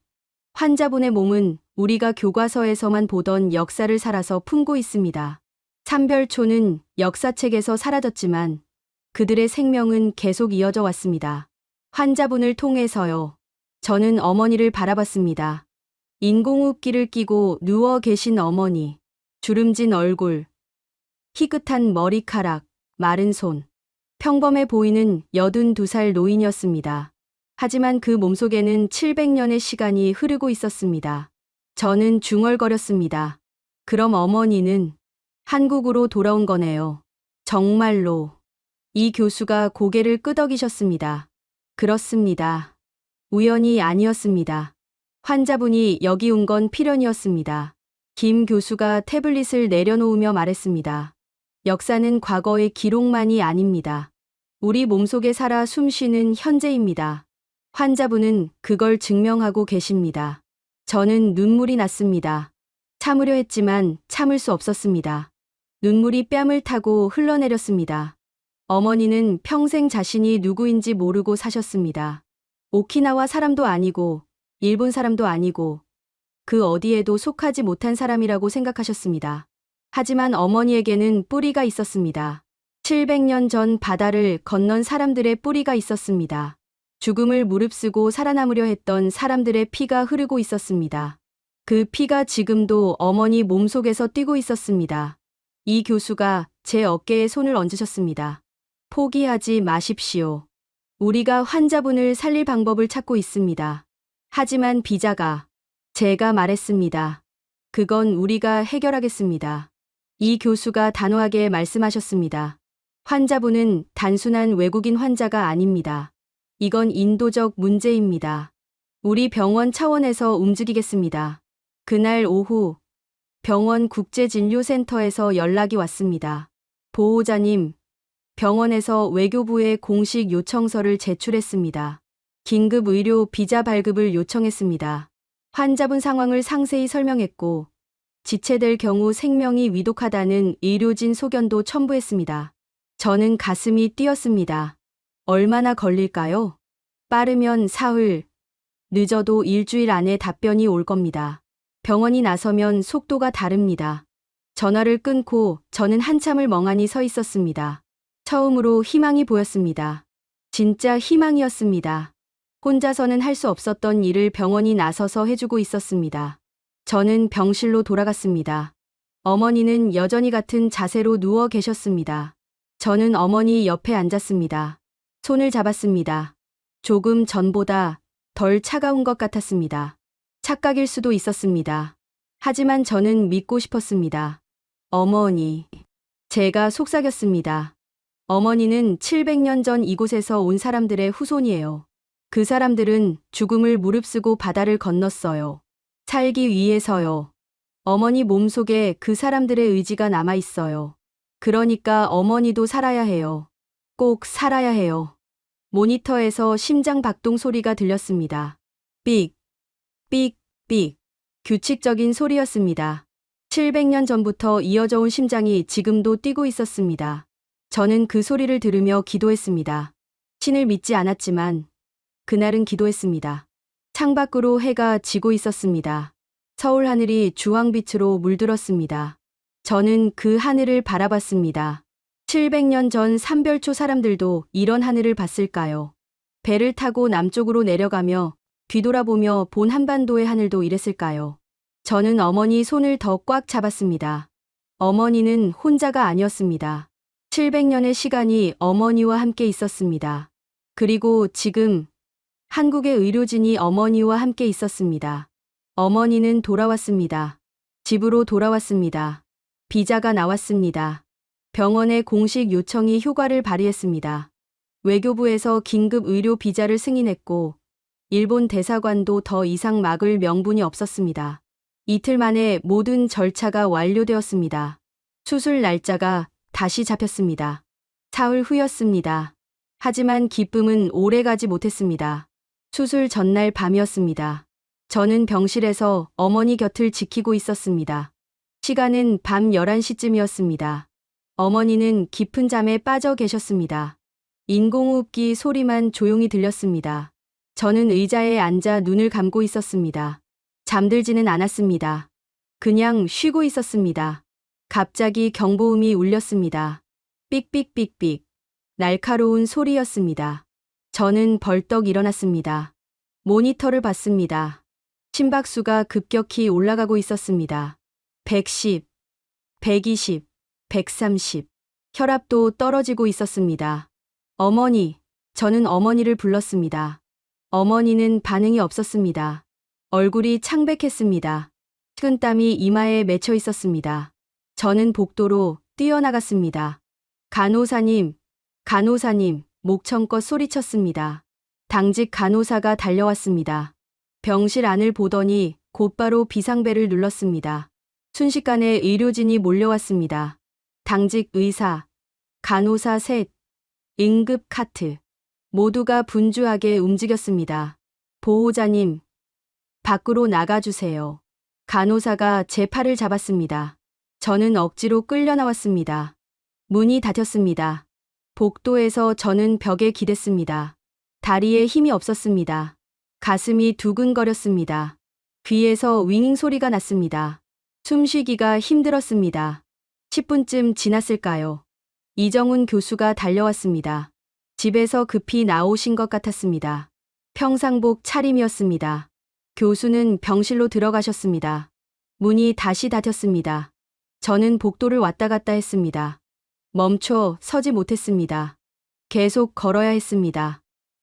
환자분의 몸은 우리가 교과서에서만 보던 역사를 살아서 품고 있습니다. 삼별초는 역사책에서 사라졌지만 그들의 생명은 계속 이어져 왔습니다. 환자분을 통해서요. 저는 어머니를 바라봤습니다. 인공호흡기를 끼고 누워 계신 어머니, 주름진 얼굴, 희끗한 머리카락, 마른 손. 평범해 보이는 82살 노인이었습니다. 하지만 그 몸속에는 700년의 시간이 흐르고 있었습니다. 저는 중얼거렸습니다. 그럼 어머니는 한국으로 돌아온 거네요. 정말로. 이 교수가 고개를 끄덕이셨습니다. 그렇습니다. 우연이 아니었습니다. 환자분이 여기 온 건 필연이었습니다. 김 교수가 태블릿을 내려놓으며 말했습니다. 역사는 과거의 기록만이 아닙니다. 우리 몸속에 살아 숨쉬는 현재입니다. 환자분은 그걸 증명하고 계십니다. 저는 눈물이 났습니다. 참으려 했지만 참을 수 없었습니다. 눈물이 뺨을 타고 흘러내렸습니다. 어머니는 평생 자신이 누구인지 모르고 사셨습니다. 오키나와 사람도 아니고 일본 사람도 아니고 그 어디에도 속하지 못한 사람이라고 생각하셨습니다. 하지만 어머니에게는 뿌리가 있었습니다. 700년 전 바다를 건넌 사람들의 뿌리가 있었습니다. 죽음을 무릅쓰고 살아남으려 했던 사람들의 피가 흐르고 있었습니다. 그 피가 지금도 어머니 몸속에서 뛰고 있었습니다. 이 교수가 제 어깨에 손을 얹으셨습니다. 포기하지 마십시오. 우리가 환자분을 살릴 방법을 찾고 있습니다. 하지만 비자가, 제가 말했습니다. 그건 우리가 해결하겠습니다. 이 교수가 단호하게 말씀하셨습니다. 환자분은 단순한 외국인 환자가 아닙니다. 이건 인도적 문제입니다. 우리 병원 차원에서 움직이겠습니다. 그날 오후 병원 국제진료센터에서 연락이 왔습니다. 보호자님, 병원에서 외교부에 공식 요청서를 제출했습니다. 긴급 의료 비자 발급을 요청했습니다. 환자분 상황을 상세히 설명했고 지체될 경우 생명이 위독하다는 의료진 소견도 첨부했습니다. 저는 가슴이 뛰었습니다. 얼마나 걸릴까요? 빠르면 사흘, 늦어도 일주일 안에 답변이 올 겁니다. 병원이 나서면 속도가 다릅니다. 전화를 끊고 저는 한참을 멍하니 서 있었습니다. 처음으로 희망이 보였습니다. 진짜 희망이었습니다. 혼자서는 할 수 없었던 일을 병원이 나서서 해주고 있었습니다. 저는 병실로 돌아갔습니다. 어머니는 여전히 같은 자세로 누워 계셨습니다. 저는 어머니 옆에 앉았습니다. 손을 잡았습니다. 조금 전보다 덜 차가운 것 같았습니다. 착각일 수도 있었습니다. 하지만 저는 믿고 싶었습니다. 어머니. 제가 속삭였습니다. 어머니는 700년 전 이곳에서 온 사람들의 후손이에요. 그 사람들은 죽음을 무릅쓰고 바다를 건넜어요. 살기 위해서요. 어머니 몸속에 그 사람들의 의지가 남아있어요. 그러니까 어머니도 살아야 해요. 꼭 살아야 해요. 모니터에서 심장 박동 소리가 들렸습니다. 삑, 삑, 삑. 규칙적인 소리였습니다. 700년 전부터 이어져 온 심장이 지금도 뛰고 있었습니다. 저는 그 소리를 들으며 기도했습니다. 신을 믿지 않았지만 그날은 기도했습니다. 창밖으로 해가 지고 있었습니다. 서울 하늘이 주황빛으로 물들었습니다. 저는 그 하늘을 바라봤습니다. 700년 전 삼별초 사람들도 이런 하늘을 봤을까요? 배를 타고 남쪽으로 내려가며 뒤돌아보며 본 한반도의 하늘도 이랬을까요? 저는 어머니 손을 더 꽉 잡았습니다. 어머니는 혼자가 아니었습니다. 700년의 시간이 어머니와 함께 있었습니다. 그리고 지금 한국의 의료진이 어머니와 함께 있었습니다. 어머니는 돌아왔습니다. 집으로 돌아왔습니다. 비자가 나왔습니다. 병원의 공식 요청이 효과를 발휘했습니다. 외교부에서 긴급 의료 비자를 승인했고 일본 대사관도 더 이상 막을 명분이 없었습니다. 이틀 만에 모든 절차가 완료되었습니다. 수술 날짜가 다시 잡혔습니다. 사흘 후였습니다. 하지만 기쁨은 오래가지 못했습니다. 수술 전날 밤이었습니다. 저는 병실에서 어머니 곁을 지키고 있었습니다. 시간은 밤 11시쯤이었습니다. 어머니는 깊은 잠에 빠져 계셨습니다. 인공호흡기 소리만 조용히 들렸습니다. 저는 의자에 앉아 눈을 감고 있었습니다. 잠들지는 않았습니다. 그냥 쉬고 있었습니다. 갑자기 경보음이 울렸습니다. 삑삑삑삑. 날카로운 소리였습니다. 저는 벌떡 일어났습니다. 모니터를 봤습니다. 심박수가 급격히 올라가고 있었습니다. 110, 120, 130. 혈압도 떨어지고 있었습니다. 어머니, 저는 어머니를 불렀습니다. 어머니는 반응이 없었습니다. 얼굴이 창백했습니다. 식은땀이 이마에 맺혀 있었습니다. 저는 복도로 뛰어나갔습니다. 간호사님, 간호사님, 목청껏 소리쳤습니다. 당직 간호사가 달려왔습니다. 병실 안을 보더니 곧바로 비상벨을 눌렀습니다. 순식간에 의료진이 몰려왔습니다. 당직 의사, 간호사 셋, 응급 카트. 모두가 분주하게 움직였습니다. 보호자님, 밖으로 나가주세요. 간호사가 제 팔을 잡았습니다. 저는 억지로 끌려 나왔습니다. 문이 닫혔습니다. 복도에서 저는 벽에 기댔습니다. 다리에 힘이 없었습니다. 가슴이 두근거렸습니다. 귀에서 윙 소리가 났습니다. 숨쉬기가 힘들었습니다. 10분쯤 지났을까요? 이정훈 교수가 달려왔습니다. 집에서 급히 나오신 것 같았습니다. 평상복 차림이었습니다. 교수는 병실로 들어가셨습니다. 문이 다시 닫혔습니다. 저는 복도를 왔다 갔다 했습니다. 멈춰 서지 못했습니다. 계속 걸어야 했습니다.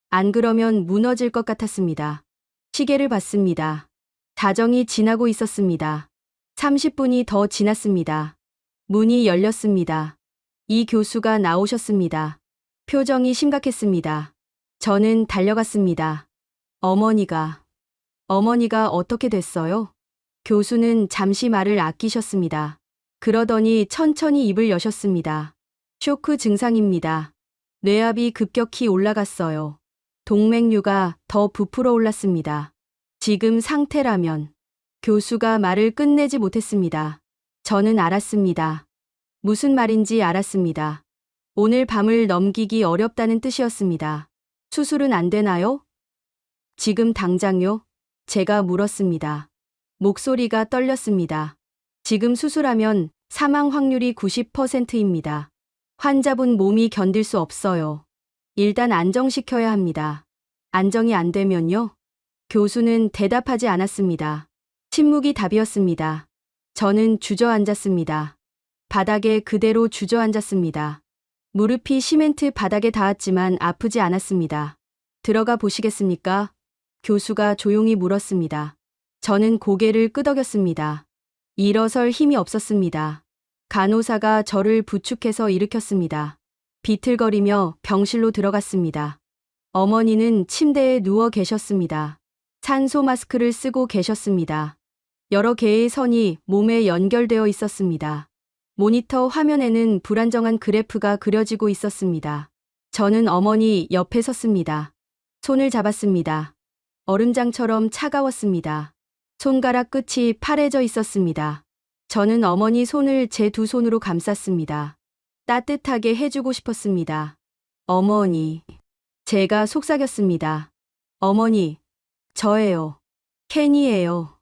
안 그러면 무너질 것 같았습니다. 시계를 봤습니다. 자정이 지나고 있었습니다. 30분이 더 지났습니다. 문이 열렸습니다. 이 교수가 나오셨습니다. 표정이 심각했습니다. 저는 달려갔습니다. 어머니가 어떻게 됐어요? 교수는 잠시 말을 아끼셨습니다. 그러더니 천천히 입을 여셨습니다. 쇼크 증상입니다. 뇌압이 급격히 올라갔어요. 동맥류가 더 부풀어 올랐습니다. 지금 상태라면. 교수가 말을 끝내지 못했습니다. 저는 알았습니다. 무슨 말인지 알았습니다. 오늘 밤을 넘기기 어렵다는 뜻이었습니다. 수술은 안 되나요? 지금 당장요? 제가 물었습니다. 목소리가 떨렸습니다. 지금 수술하면 사망 확률이 90%입니다. 환자분 몸이 견딜 수 없어요. 일단 안정시켜야 합니다. 안정이 안 되면요? 교수는 대답하지 않았습니다. 침묵이 답이었습니다. 저는 주저앉았습니다. 바닥에 그대로 주저앉았습니다. 무릎이 시멘트 바닥에 닿았지만 아프지 않았습니다. 들어가 보시겠습니까? 교수가 조용히 물었습니다. 저는 고개를 끄덕였습니다. 일어설 힘이 없었습니다. 간호사가 저를 부축해서 일으켰습니다. 비틀거리며 병실로 들어갔습니다. 어머니는 침대에 누워 계셨습니다. 산소 마스크를 쓰고 계셨습니다. 여러 개의 선이 몸에 연결되어 있었습니다. 모니터 화면에는 불안정한 그래프가 그려지고 있었습니다. 저는 어머니 옆에 섰습니다. 손을 잡았습니다. 얼음장처럼 차가웠습니다. 손가락 끝이 파래져 있었습니다. 저는 어머니 손을 제 두 손으로 감쌌습니다. 따뜻하게 해주고 싶었습니다. 어머니. 제가 속삭였습니다. 어머니. 저예요. 켄이에요.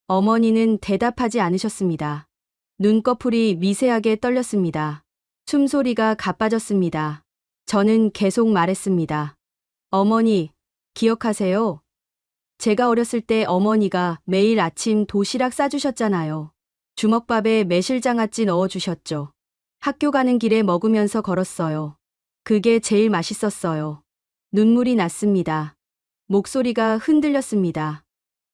어머니는 대답하지 않으셨습니다. 눈꺼풀이 미세하게 떨렸습니다. 숨소리가 가빠졌습니다. 저는 계속 말했습니다. 어머니, 기억하세요? 제가 어렸을 때 어머니가 매일 아침 도시락 싸주셨잖아요. 주먹밥에 매실장아찌 넣어주셨죠. 학교 가는 길에 먹으면서 걸었어요. 그게 제일 맛있었어요. 눈물이 났습니다. 목소리가 흔들렸습니다.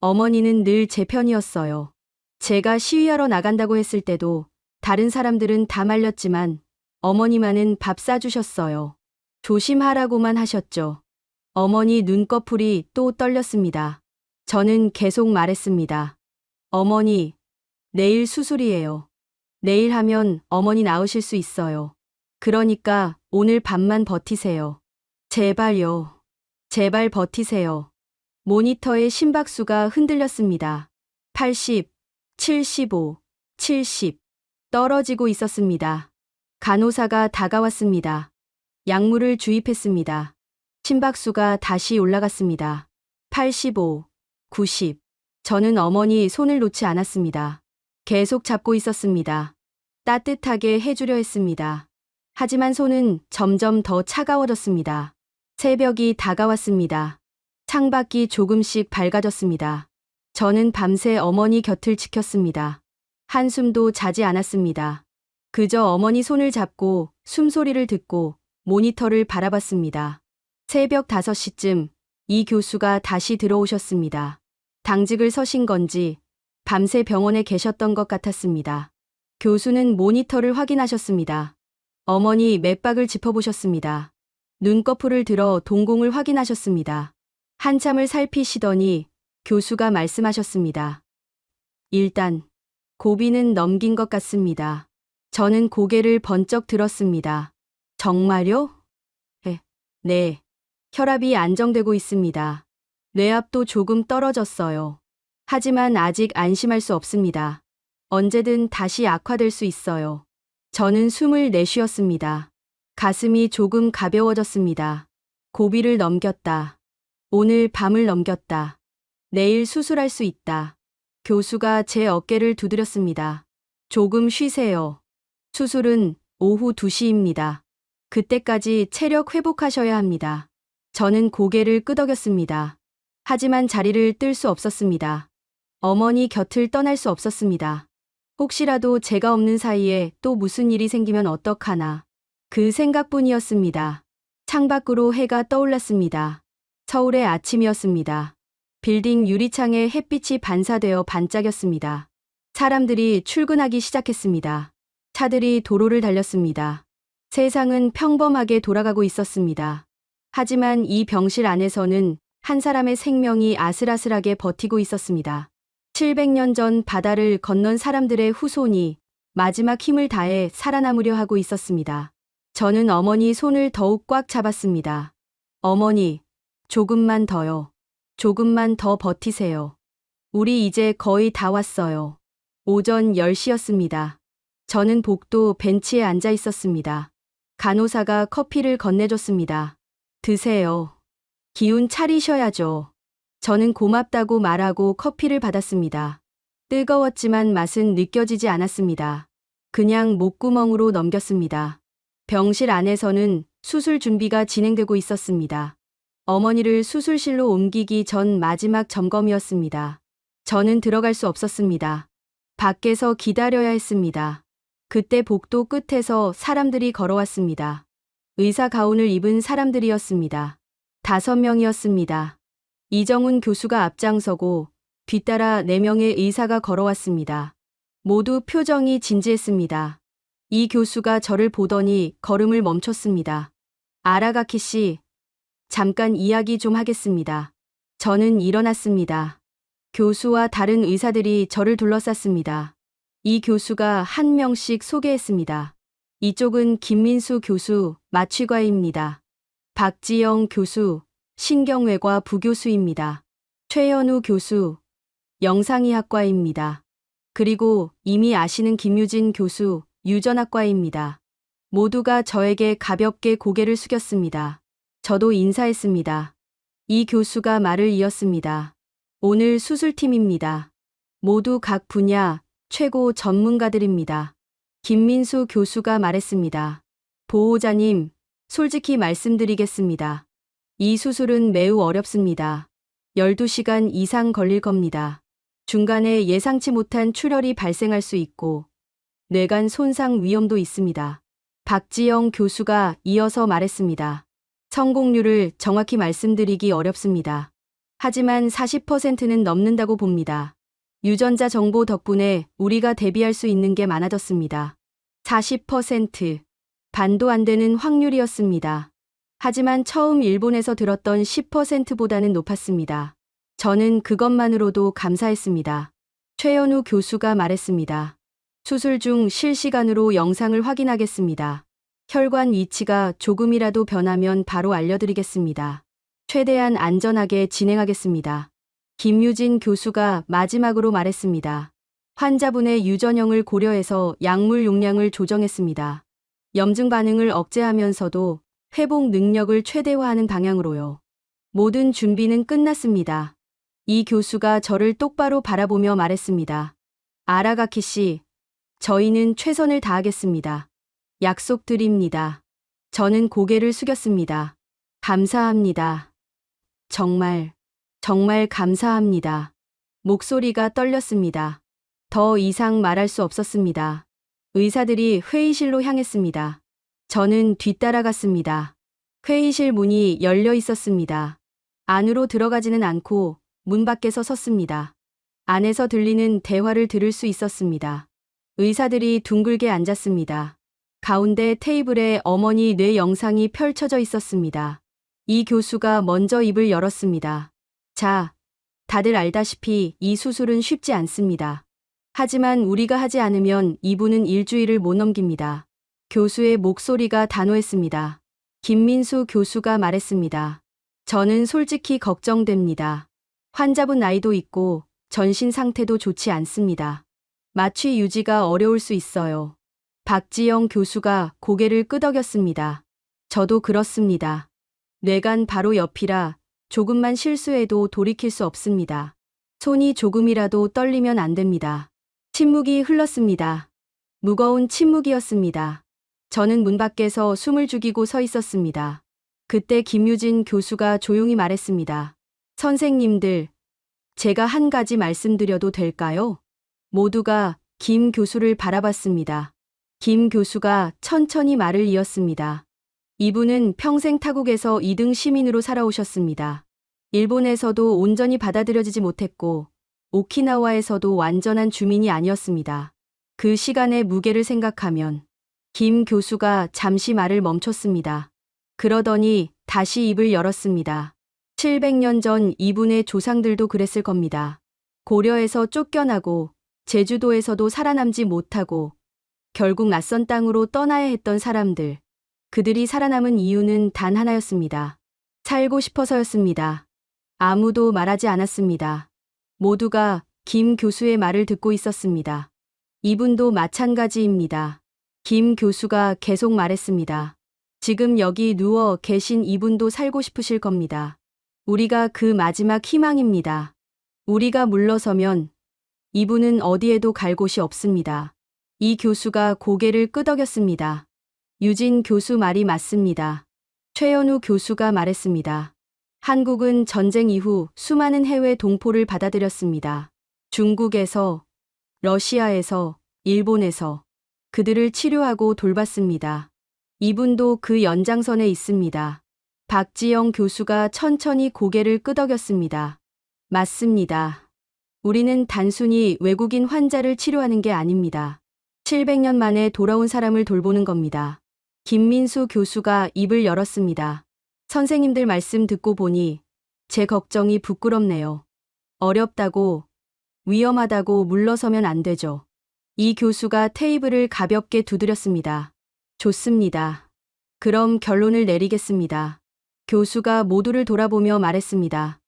어머니는 늘 제 편이었어요. 제가 시위하러 나간다고 했을 때도 다른 사람들은 다 말렸지만 어머니만은 밥 싸주셨어요. 조심하라고만 하셨죠. 어머니 눈꺼풀이 또 떨렸습니다. 저는 계속 말했습니다. 어머니, 내일 수술이에요. 내일 하면 어머니 나으실 수 있어요. 그러니까 오늘 밤만 버티세요. 제발요. 제발 버티세요. 모니터의 심박수가 흔들렸습니다. 80, 75, 70 떨어지고 있었습니다. 간호사가 다가왔습니다. 약물을 주입했습니다. 심박수가 다시 올라갔습니다. 85, 90. 저는 어머니 손을 놓지 않았습니다. 계속 잡고 있었습니다. 따뜻하게 해주려 했습니다. 하지만 손은 점점 더 차가워졌습니다. 새벽이 다가왔습니다. 창밖이 조금씩 밝아졌습니다. 저는 밤새 어머니 곁을 지켰습니다. 한숨도 자지 않았습니다. 그저 어머니 손을 잡고 숨소리를 듣고 모니터를 바라봤습니다. 새벽 5시쯤 이 교수가 다시 들어오셨습니다. 당직을 서신 건지 밤새 병원에 계셨던 것 같았습니다. 교수는 모니터를 확인하셨습니다. 어머니 맥박을 짚어보셨습니다. 눈꺼풀을 들어 동공을 확인하셨습니다. 한참을 살피시더니 교수가 말씀하셨습니다. 일단 고비는 넘긴 것 같습니다. 저는 고개를 번쩍 들었습니다. 정말요? 네. 혈압이 안정되고 있습니다. 뇌압도 조금 떨어졌어요. 하지만 아직 안심할 수 없습니다. 언제든 다시 악화될 수 있어요. 저는 숨을 내쉬었습니다. 가슴이 조금 가벼워졌습니다. 고비를 넘겼다. 오늘 밤을 넘겼다. 내일 수술할 수 있다. 교수가 제 어깨를 두드렸습니다. 조금 쉬세요. 수술은 오후 2시입니다. 그때까지 체력 회복하셔야 합니다. 저는 고개를 끄덕였습니다. 하지만 자리를 뜰 수 없었습니다. 어머니 곁을 떠날 수 없었습니다. 혹시라도 제가 없는 사이에 또 무슨 일이 생기면 어떡하나. 그 생각뿐이었습니다. 창밖으로 해가 떠올랐습니다. 서울의 아침이었습니다. 빌딩 유리창에 햇빛이 반사되어 반짝였습니다. 사람들이 출근하기 시작했습니다. 차들이 도로를 달렸습니다. 세상은 평범하게 돌아가고 있었습니다. 하지만 이 병실 안에서는 한 사람의 생명이 아슬아슬하게 버티고 있었습니다. 700년 전 바다를 건넌 사람들의 후손이 마지막 힘을 다해 살아남으려 하고 있었습니다. 저는 어머니 손을 더욱 꽉 잡았습니다. 어머니, 조금만 더요. 조금만 더 버티세요. 우리 이제 거의 다 왔어요. 오전 10시였습니다. 저는 복도 벤치에 앉아 있었습니다. 간호사가 커피를 건네줬습니다. 드세요. 기운 차리셔야죠. 저는 고맙다고 말하고 커피를 받았습니다. 뜨거웠지만 맛은 느껴지지 않았습니다. 그냥 목구멍으로 넘겼습니다. 병실 안에서는 수술 준비가 진행되고 있었습니다. 어머니를 수술실로 옮기기 전 마지막 점검이었습니다. 저는 들어갈 수 없었습니다. 밖에서 기다려야 했습니다. 그때 복도 끝에서 사람들이 걸어왔습니다. 의사 가운을 입은 사람들이었습니다. 5명이었습니다. 이정훈 교수가 앞장서고 뒤따라 4명의 의사가 걸어왔습니다. 모두 표정이 진지했습니다. 이 교수가 저를 보더니 걸음을 멈췄습니다. 아라가키 씨, 잠깐 이야기 좀 하겠습니다. 저는 일어났습니다. 교수와 다른 의사들이 저를 둘러쌌습니다. 이 교수가 한 명씩 소개했습니다. 이쪽은 김민수 교수, 마취과입니다. 박지영 교수, 신경외과 부교수입니다. 최현우 교수, 영상의학과입니다. 그리고 이미 아시는 김유진 교수, 유전학과입니다. 모두가 저에게 가볍게 고개를 숙였습니다. 저도 인사했습니다. 이 교수가 말을 이었습니다. 오늘 수술팀입니다. 모두 각 분야 최고 전문가들입니다. 김민수 교수가 말했습니다. 보호자님, 솔직히 말씀드리겠습니다. 이 수술은 매우 어렵습니다. 12시간 이상 걸릴 겁니다. 중간에 예상치 못한 출혈이 발생할 수 있고 뇌관 손상 위험도 있습니다. 박지영 교수가 이어서 말했습니다. 성공률을 정확히 말씀드리기 어렵습니다. 하지만 40%는 넘는다고 봅니다. 유전자 정보 덕분에 우리가 대비할 수 있는 게 많아졌습니다. 40%. 반도 안 되는 확률이었습니다. 하지만 처음 일본에서 들었던 10%보다는 높았습니다. 저는 그것만으로도 감사했습니다. 최현우 교수가 말했습니다. 수술 중 실시간으로 영상을 확인하겠습니다. 혈관 위치가 조금이라도 변하면 바로 알려드리겠습니다. 최대한 안전하게 진행하겠습니다. 김유진 교수가 마지막으로 말했습니다. 환자분의 유전형을 고려해서 약물 용량을 조정했습니다. 염증 반응을 억제하면서도 회복 능력을 최대화하는 방향으로요. 모든 준비는 끝났습니다. 이 교수가 저를 똑바로 바라보며 말했습니다. 아라가키 씨, 저희는 최선을 다하겠습니다. 약속드립니다. 저는 고개를 숙였습니다. 감사합니다. 정말 감사합니다. 목소리가 떨렸습니다. 더 이상 말할 수 없었습니다. 의사들이 회의실로 향했습니다. 저는 뒤따라갔습니다. 회의실 문이 열려 있었습니다. 안으로 들어가지는 않고 문 밖에서 섰습니다. 안에서 들리는 대화를 들을 수 있었습니다. 의사들이 둥글게 앉았습니다. 가운데 테이블에 어머니 뇌 영상이 펼쳐져 있었습니다. 이 교수가 먼저 입을 열었습니다. 자, 다들 알다시피 이 수술은 쉽지 않습니다. 하지만 우리가 하지 않으면 이분은 일주일을 못 넘깁니다. 교수의 목소리가 단호했습니다. 김민수 교수가 말했습니다. 저는 솔직히 걱정됩니다. 환자분 나이도 있고 전신 상태도 좋지 않습니다. 마취 유지가 어려울 수 있어요. 박지영 교수가 고개를 끄덕였습니다. 저도 그렇습니다. 뇌관 바로 옆이라 조금만 실수해도 돌이킬 수 없습니다. 손이 조금이라도 떨리면 안 됩니다. 침묵이 흘렀습니다. 무거운 침묵이었습니다. 저는 문 밖에서 숨을 죽이고 서 있었습니다. 그때 김유진 교수가 조용히 말했습니다. 선생님들, 제가 한 가지 말씀드려도 될까요? 모두가 김 교수를 바라봤습니다. 김 교수가 천천히 말을 이었습니다. 이분은 평생 타국에서 2등 시민으로 살아오셨습니다. 일본에서도 온전히 받아들여지지 못했고 오키나와에서도 완전한 주민이 아니었습니다. 그 시간의 무게를 생각하면 김 교수가 잠시 말을 멈췄습니다. 그러더니 다시 입을 열었습니다. 700년 전 이분의 조상들도 그랬을 겁니다. 고려에서 쫓겨나고 제주도에서도 살아남지 못하고 결국 낯선 땅으로 떠나야 했던 사람들. 그들이 살아남은 이유는 단 하나였습니다. 살고 싶어서였습니다. 아무도 말하지 않았습니다. 모두가 김 교수의 말을 듣고 있었습니다. 이분도 마찬가지입니다. 김 교수가 계속 말했습니다. 지금 여기 누워 계신 이분도 살고 싶으실 겁니다. 우리가 그 마지막 희망입니다. 우리가 물러서면 이분은 어디에도 갈 곳이 없습니다. 이 교수가 고개를 끄덕였습니다. 유진 교수 말이 맞습니다. 최연우 교수가 말했습니다. 한국은 전쟁 이후 수많은 해외 동포를 받아들였습니다. 중국에서, 러시아에서, 일본에서 그들을 치료하고 돌봤습니다. 이분도 그 연장선에 있습니다. 박지영 교수가 천천히 고개를 끄덕였습니다. 맞습니다. 우리는 단순히 외국인 환자를 치료하는 게 아닙니다. 700년 만에 돌아온 사람을 돌보는 겁니다. 김민수 교수가 입을 열었습니다. 선생님들 말씀 듣고 보니 제 걱정이 부끄럽네요. 어렵다고, 위험하다고 물러서면 안 되죠. 이 교수가 테이블을 가볍게 두드렸습니다. 좋습니다. 그럼 결론을 내리겠습니다. 교수가 모두를 돌아보며 말했습니다.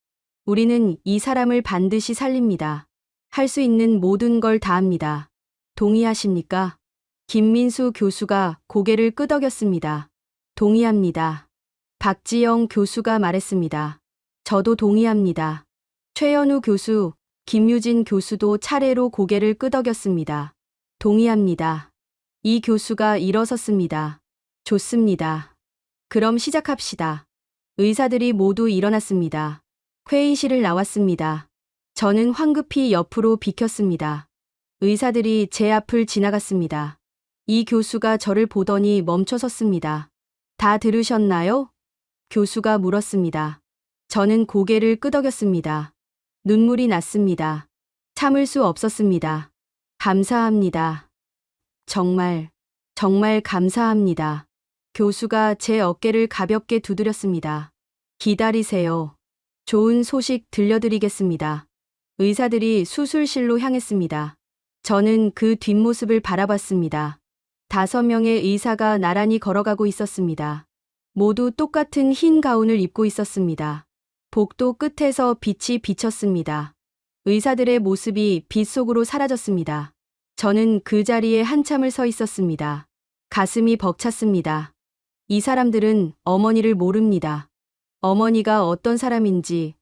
우리는 이 사람을 반드시 살립니다. 할 수 있는 모든 걸 다합니다. 동의하십니까? 김민수 교수가 고개를 끄덕였습니다. 동의합니다. 박지영 교수가 말했습니다. 저도 동의합니다. 최연우 교수, 김유진 교수도 차례로 고개를 끄덕였습니다. 동의합니다. 이 교수가 일어섰습니다. 좋습니다. 그럼 시작합시다. 의사들이 모두 일어났습니다. 회의실을 나왔습니다. 저는 황급히 옆으로 비켰습니다. 의사들이 제 앞을 지나갔습니다. 이 교수가 저를 보더니 멈춰 섰습니다. 다 들으셨나요? 교수가 물었습니다. 저는 고개를 끄덕였습니다. 눈물이 났습니다. 참을 수 없었습니다. 감사합니다. 정말 감사합니다. 교수가 제 어깨를 가볍게 두드렸습니다. 기다리세요. 좋은 소식 들려드리겠습니다. 의사들이 수술실로 향했습니다. 저는 그 뒷모습을 바라봤습니다. 5명의 의사가 나란히 걸어가고 있었습니다. 모두 똑같은 흰 가운을 입고 있었습니다. 복도 끝에서 빛이 비쳤습니다. 의사들의 모습이 빛 속으로 사라졌습니다. 저는 그 자리에 한참을 서 있었습니다. 가슴이 벅찼습니다. 이 사람들은 어머니를 모릅니다. 어머니가 어떤 사람인지,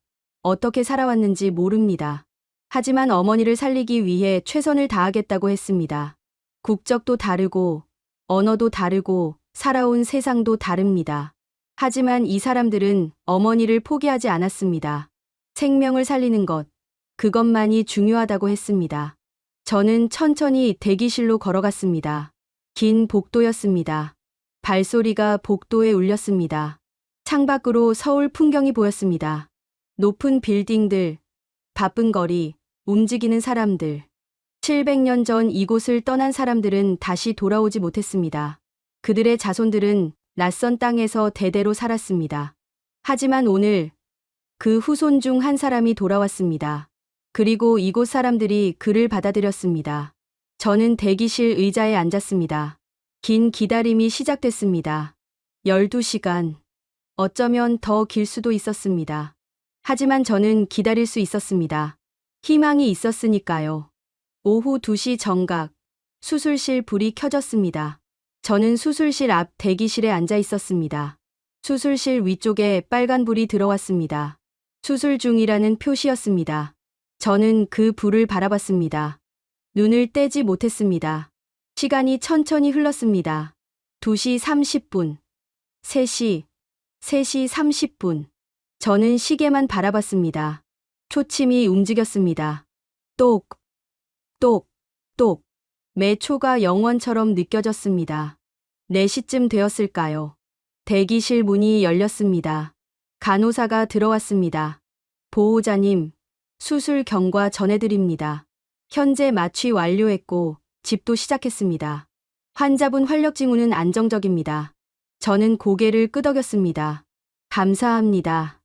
어떻게 살아왔는지 모릅니다. 하지만 어머니를 살리기 위해 최선을 다하겠다고 했습니다. 국적도 다르고, 언어도 다르고, 살아온 세상도 다릅니다. 하지만 이 사람들은 어머니를 포기하지 않았습니다. 생명을 살리는 것, 그것만이 중요하다고 했습니다. 저는 천천히 대기실로 걸어갔습니다. 긴 복도였습니다. 발소리가 복도에 울렸습니다. 창밖으로 서울 풍경이 보였습니다. 높은 빌딩들, 바쁜 거리, 움직이는 사람들. 700년 전 이곳을 떠난 사람들은 다시 돌아오지 못했습니다. 그들의 자손들은 낯선 땅에서 대대로 살았습니다. 하지만 오늘 그 후손 중 한 사람이 돌아왔습니다. 그리고 이곳 사람들이 그를 받아들였습니다. 저는 대기실 의자에 앉았습니다. 긴 기다림이 시작됐습니다. 12시간. 어쩌면 더 길 수도 있었습니다. 하지만 저는 기다릴 수 있었습니다. 희망이 있었으니까요. 오후 2시 정각, 수술실 불이 켜졌습니다. 저는 수술실 앞 대기실에 앉아 있었습니다. 수술실 위쪽에 빨간 불이 들어왔습니다. 수술 중이라는 표시였습니다. 저는 그 불을 바라봤습니다. 눈을 떼지 못했습니다. 시간이 천천히 흘렀습니다. 2시 30분, 3시 30분. 저는 시계만 바라봤습니다. 초침이 움직였습니다. 똑, 똑, 똑. 매 초가 영원처럼 느껴졌습니다. 4시쯤 되었을까요? 대기실 문이 열렸습니다. 간호사가 들어왔습니다. 보호자님, 수술 경과 전해드립니다. 현재 마취 완료했고 집도 시작했습니다. 환자분 활력 징후는 안정적입니다. 저는 고개를 끄덕였습니다. 감사합니다.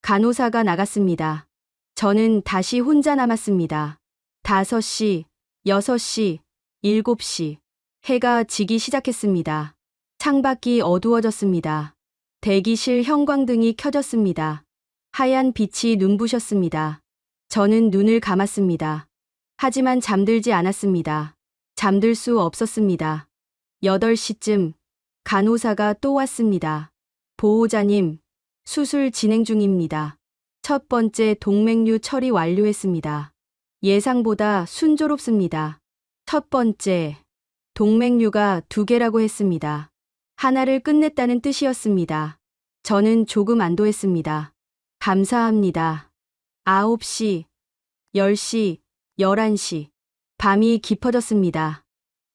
간호사가 나갔습니다. 저는 다시 혼자 남았습니다. 5시, 6시, 7시. 해가 지기 시작했습니다. 창밖이 어두워졌습니다. 대기실 형광등이 켜졌습니다. 하얀 빛이 눈부셨습니다. 저는 눈을 감았습니다. 하지만 잠들지 않았습니다. 잠들 수 없었습니다. 8시쯤 간호사가 또 왔습니다. 보호자님, 수술 진행 중입니다. 첫 번째 동맥류 처리 완료했습니다. 예상보다 순조롭습니다. 첫 번째 동맥류가 2개라고 했습니다. 하나를 끝냈다는 뜻이었습니다. 저는 조금 안도했습니다. 감사합니다. 9시, 10시, 11시. 밤이 깊어졌습니다.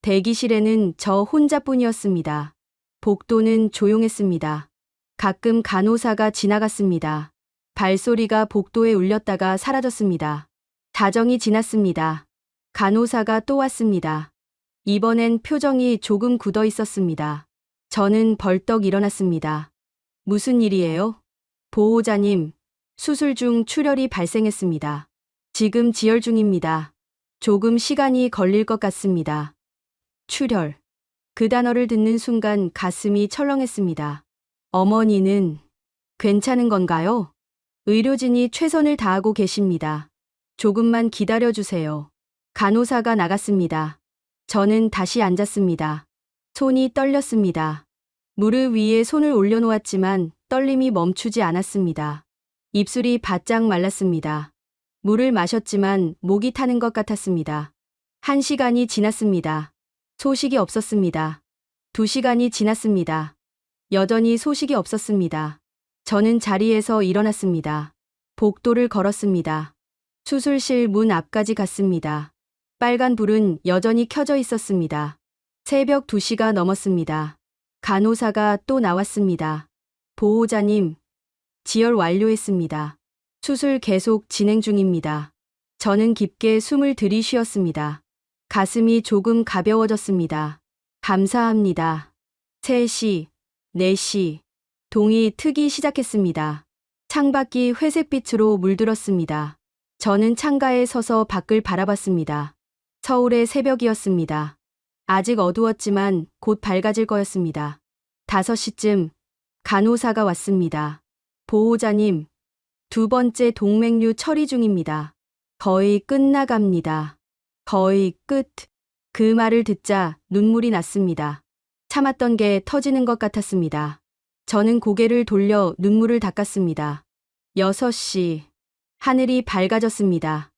대기실에는 저 혼자뿐이었습니다. 복도는 조용했습니다. 가끔 간호사가 지나갔습니다. 발소리가 복도에 울렸다가 사라졌습니다. 자정이 지났습니다. 간호사가 또 왔습니다. 이번엔 표정이 조금 굳어 있었습니다. 저는 벌떡 일어났습니다. 무슨 일이에요? 보호자님, 수술 중 출혈이 발생했습니다. 지금 지혈 중입니다. 조금 시간이 걸릴 것 같습니다. 출혈. 그 단어를 듣는 순간 가슴이 철렁했습니다. 어머니는 괜찮은 건가요? 의료진이 최선을 다하고 계십니다. 조금만 기다려주세요. 간호사가 나갔습니다. 저는 다시 앉았습니다. 손이 떨렸습니다. 무릎 위에 손을 올려놓았지만 떨림이 멈추지 않았습니다. 입술이 바짝 말랐습니다. 물을 마셨지만 목이 타는 것 같았습니다. 1시간이 지났습니다. 소식이 없었습니다. 2시간이 지났습니다. 여전히 소식이 없었습니다. 저는 자리에서 일어났습니다. 복도를 걸었습니다. 수술실 문 앞까지 갔습니다. 빨간 불은 여전히 켜져 있었습니다. 새벽 2시가 넘었습니다. 간호사가 또 나왔습니다. 보호자님, 지혈 완료했습니다. 수술 계속 진행 중입니다. 저는 깊게 숨을 들이쉬었습니다. 가슴이 조금 가벼워졌습니다. 감사합니다. 3시, 4시. 동이 트기 시작했습니다. 창밖이 회색빛으로 물들었습니다. 저는 창가에 서서 밖을 바라봤습니다. 서울의 새벽이었습니다. 아직 어두웠지만 곧 밝아질 거였습니다. 5시쯤 간호사가 왔습니다. 보호자님, 2번째 동맥류 처리 중입니다. 거의 끝나갑니다. 거의 끝. 그 말을 듣자 눈물이 났습니다. 참았던 게 터지는 것 같았습니다. 저는 고개를 돌려 눈물을 닦았습니다. 6시. 하늘이 밝아졌습니다.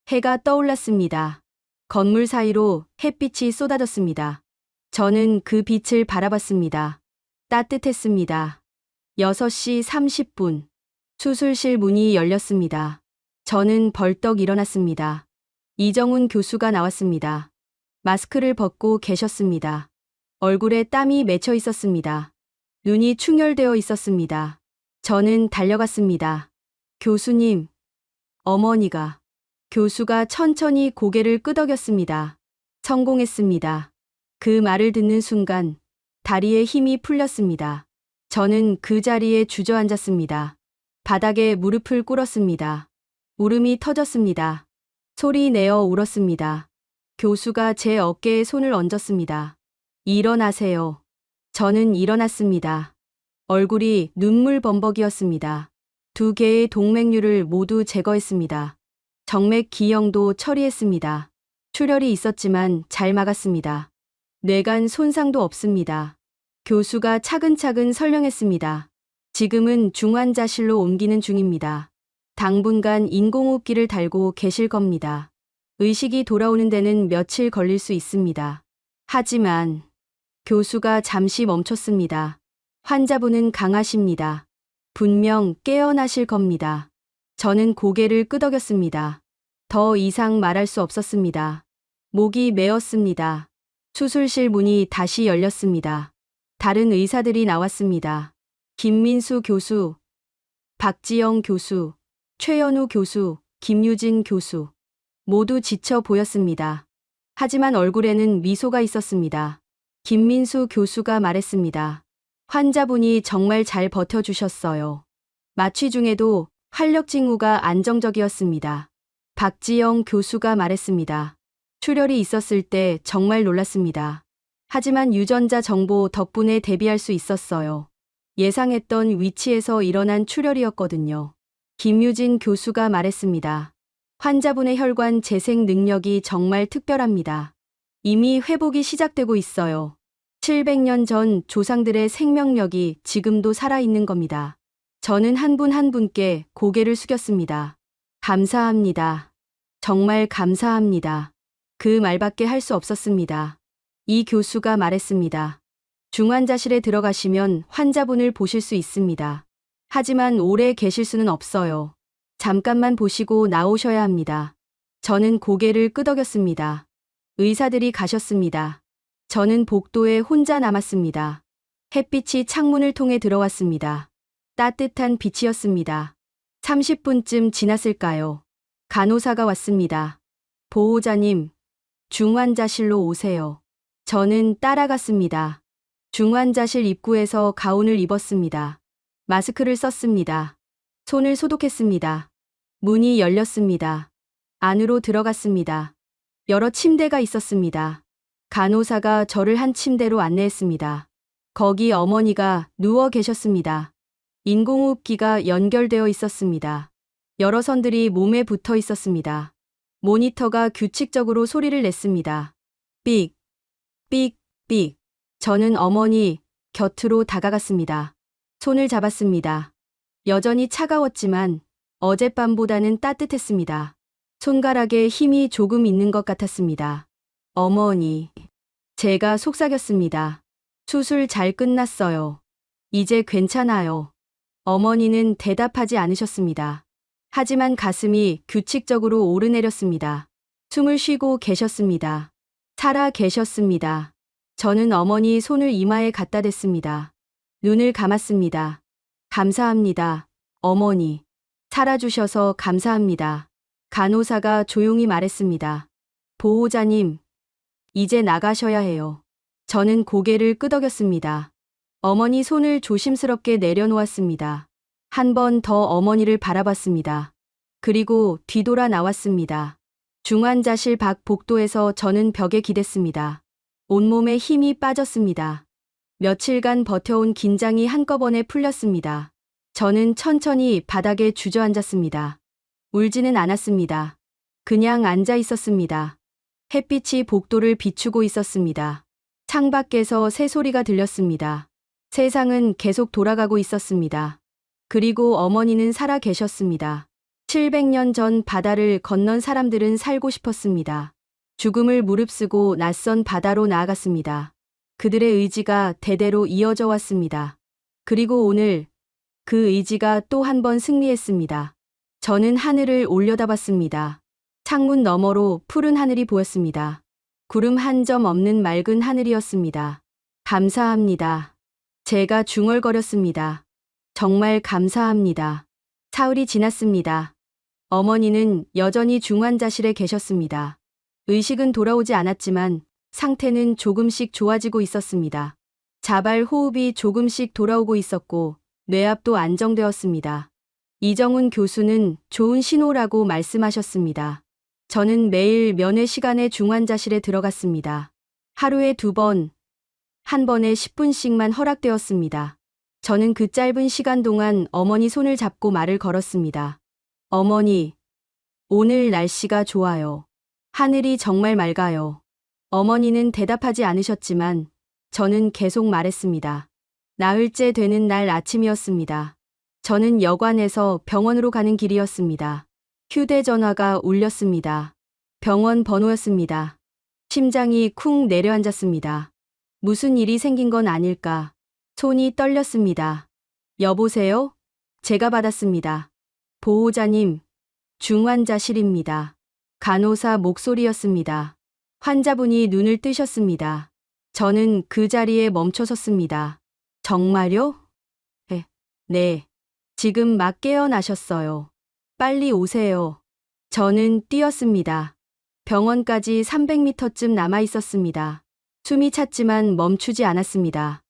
해가 떠올랐습니다. 건물 사이로 햇빛이 쏟아졌습니다. 저는 그 빛을 바라봤습니다. 따뜻했습니다. 6시 30분. 수술실 문이 열렸습니다. 저는 벌떡 일어났습니다. 이정훈 교수가 나왔습니다. 마스크를 벗고 계셨습니다. 얼굴에 땀이 맺혀 있었습니다. 눈이 충혈되어 있었습니다. 저는 달려갔습니다. 교수님, 어머니가. 교수가 천천히 고개를 끄덕였습니다. 성공했습니다. 그 말을 듣는 순간 다리에 힘이 풀렸습니다. 저는 그 자리에 주저앉았습니다. 바닥에 무릎을 꿇었습니다. 울음이 터졌습니다. 소리 내어 울었습니다. 교수가 제 어깨에 손을 얹었습니다. 일어나세요. 저는 일어났습니다. 얼굴이 눈물 범벅이었습니다. 2개의 동맥류를 모두 제거했습니다. 정맥 기형도 처리했습니다. 출혈이 있었지만 잘 막았습니다. 뇌간 손상도 없습니다. 교수가 차근차근 설명했습니다. 지금은 중환자실로 옮기는 중입니다. 당분간 인공호흡기를 달고 계실 겁니다. 의식이 돌아오는 데는 며칠 걸릴 수 있습니다. 하지만 교수가 잠시 멈췄습니다. 환자분은 강하십니다. 분명 깨어나실 겁니다. 저는 고개를 끄덕였습니다. 더 이상 말할 수 없었습니다. 목이 메었습니다. 수술실 문이 다시 열렸습니다. 다른 의사들이 나왔습니다. 김민수 교수, 박지영 교수, 최연우 교수, 김유진 교수. 모두 지쳐 보였습니다. 하지만 얼굴에는 미소가 있었습니다. 김민수 교수가 말했습니다. 환자분이 정말 잘 버텨주셨어요. 마취 중에도 활력 징후가 안정적이었습니다. 박지영 교수가 말했습니다. 출혈이 있었을 때 정말 놀랐습니다. 하지만 유전자 정보 덕분에 대비할 수 있었어요. 예상했던 위치에서 일어난 출혈이었거든요. 김유진 교수가 말했습니다. 환자분의 혈관 재생 능력이 정말 특별합니다. 이미 회복이 시작되고 있어요. 700년 전 조상들의 생명력이 지금도 살아있는 겁니다. 저는 한 분 한 분께 고개를 숙였습니다. 감사합니다. 정말 감사합니다. 그 말밖에 할 수 없었습니다. 이 교수가 말했습니다. 중환자실에 들어가시면 환자분을 보실 수 있습니다. 하지만 오래 계실 수는 없어요. 잠깐만 보시고 나오셔야 합니다. 저는 고개를 끄덕였습니다. 의사들이 가셨습니다. 저는 복도에 혼자 남았습니다. 햇빛이 창문을 통해 들어왔습니다. 따뜻한 빛이었습니다. 30분쯤 지났을까요? 간호사가 왔습니다. 보호자님, 중환자실로 오세요. 저는 따라갔습니다. 중환자실 입구에서 가운을 입었습니다. 마스크를 썼습니다. 손을 소독했습니다. 문이 열렸습니다. 안으로 들어갔습니다. 여러 침대가 있었습니다. 간호사가 저를 한 침대로 안내했습니다. 거기 어머니가 누워 계셨습니다. 인공호흡기가 연결되어 있었습니다. 여러 선들이 몸에 붙어 있었습니다. 모니터가 규칙적으로 소리를 냈습니다. 삑, 삑, 삑. 저는 어머니 곁으로 다가갔습니다. 손을 잡았습니다. 여전히 차가웠지만 어젯밤보다는 따뜻했습니다. 손가락에 힘이 조금 있는 것 같았습니다. 어머니. 제가 속삭였습니다. 수술 잘 끝났어요. 이제 괜찮아요. 어머니는 대답하지 않으셨습니다. 하지만 가슴이 규칙적으로 오르내렸습니다. 숨을 쉬고 계셨습니다. 살아 계셨습니다. 저는 어머니 손을 이마에 갖다 댔습니다. 눈을 감았습니다. 감사합니다. 어머니. 살아주셔서 감사합니다. 간호사가 조용히 말했습니다. 보호자님, 이제 나가셔야 해요. 저는 고개를 끄덕였습니다. 어머니 손을 조심스럽게 내려놓았습니다. 한 번 더 어머니를 바라봤습니다. 그리고 뒤돌아 나왔습니다. 중환자실 밖 복도에서 저는 벽에 기댔습니다. 온몸에 힘이 빠졌습니다. 며칠간 버텨온 긴장이 한꺼번에 풀렸습니다. 저는 천천히 바닥에 주저앉았습니다. 울지는 않았습니다. 그냥 앉아 있었습니다. 햇빛이 복도를 비추고 있었습니다. 창밖에서 새소리가 들렸습니다. 세상은 계속 돌아가고 있었습니다. 그리고 어머니는 살아 계셨습니다. 700년 전 바다를 건넌 사람들은 살고 싶었습니다. 죽음을 무릅쓰고 낯선 바다로 나아갔습니다. 그들의 의지가 대대로 이어져 왔습니다. 그리고 오늘 그 의지가 또 한 번 승리했습니다. 저는 하늘을 올려다봤습니다. 창문 너머로 푸른 하늘이 보였습니다. 구름 한 점 없는 맑은 하늘이었습니다. 감사합니다. 제가 중얼거렸습니다. 정말 감사합니다. 사흘이 지났습니다. 어머니는 여전히 중환자실에 계셨습니다. 의식은 돌아오지 않았지만 상태는 조금씩 좋아지고 있었습니다. 자발 호흡이 조금씩 돌아오고 있었고 뇌압도 안정되었습니다. 이정훈 교수는 좋은 신호라고 말씀하셨습니다. 저는 매일 면회 시간에 중환자실에 들어갔습니다. 하루에 2번, 한 번에 10분씩만 허락되었습니다. 저는 그 짧은 시간 동안 어머니 손을 잡고 말을 걸었습니다. 어머니, 오늘 날씨가 좋아요. 하늘이 정말 맑아요. 어머니는 대답하지 않으셨지만 저는 계속 말했습니다. 나흘째 되는 날 아침이었습니다. 저는 여관에서 병원으로 가는 길이었습니다. 휴대전화가 울렸습니다. 병원 번호였습니다. 심장이 쿵 내려앉았습니다. 무슨 일이 생긴 건 아닐까. 손이 떨렸습니다. 여보세요? 제가 받았습니다. 보호자님, 중환자실입니다. 간호사 목소리였습니다. 환자분이 눈을 뜨셨습니다. 저는 그 자리에 멈춰섰습니다. 정말요? 네. 지금 막 깨어나셨어요. 빨리 오세요. 저는 뛰었습니다. 병원까지 300m쯤 남아 있었습니다. 숨이 찼지만 멈추지 않았습니다.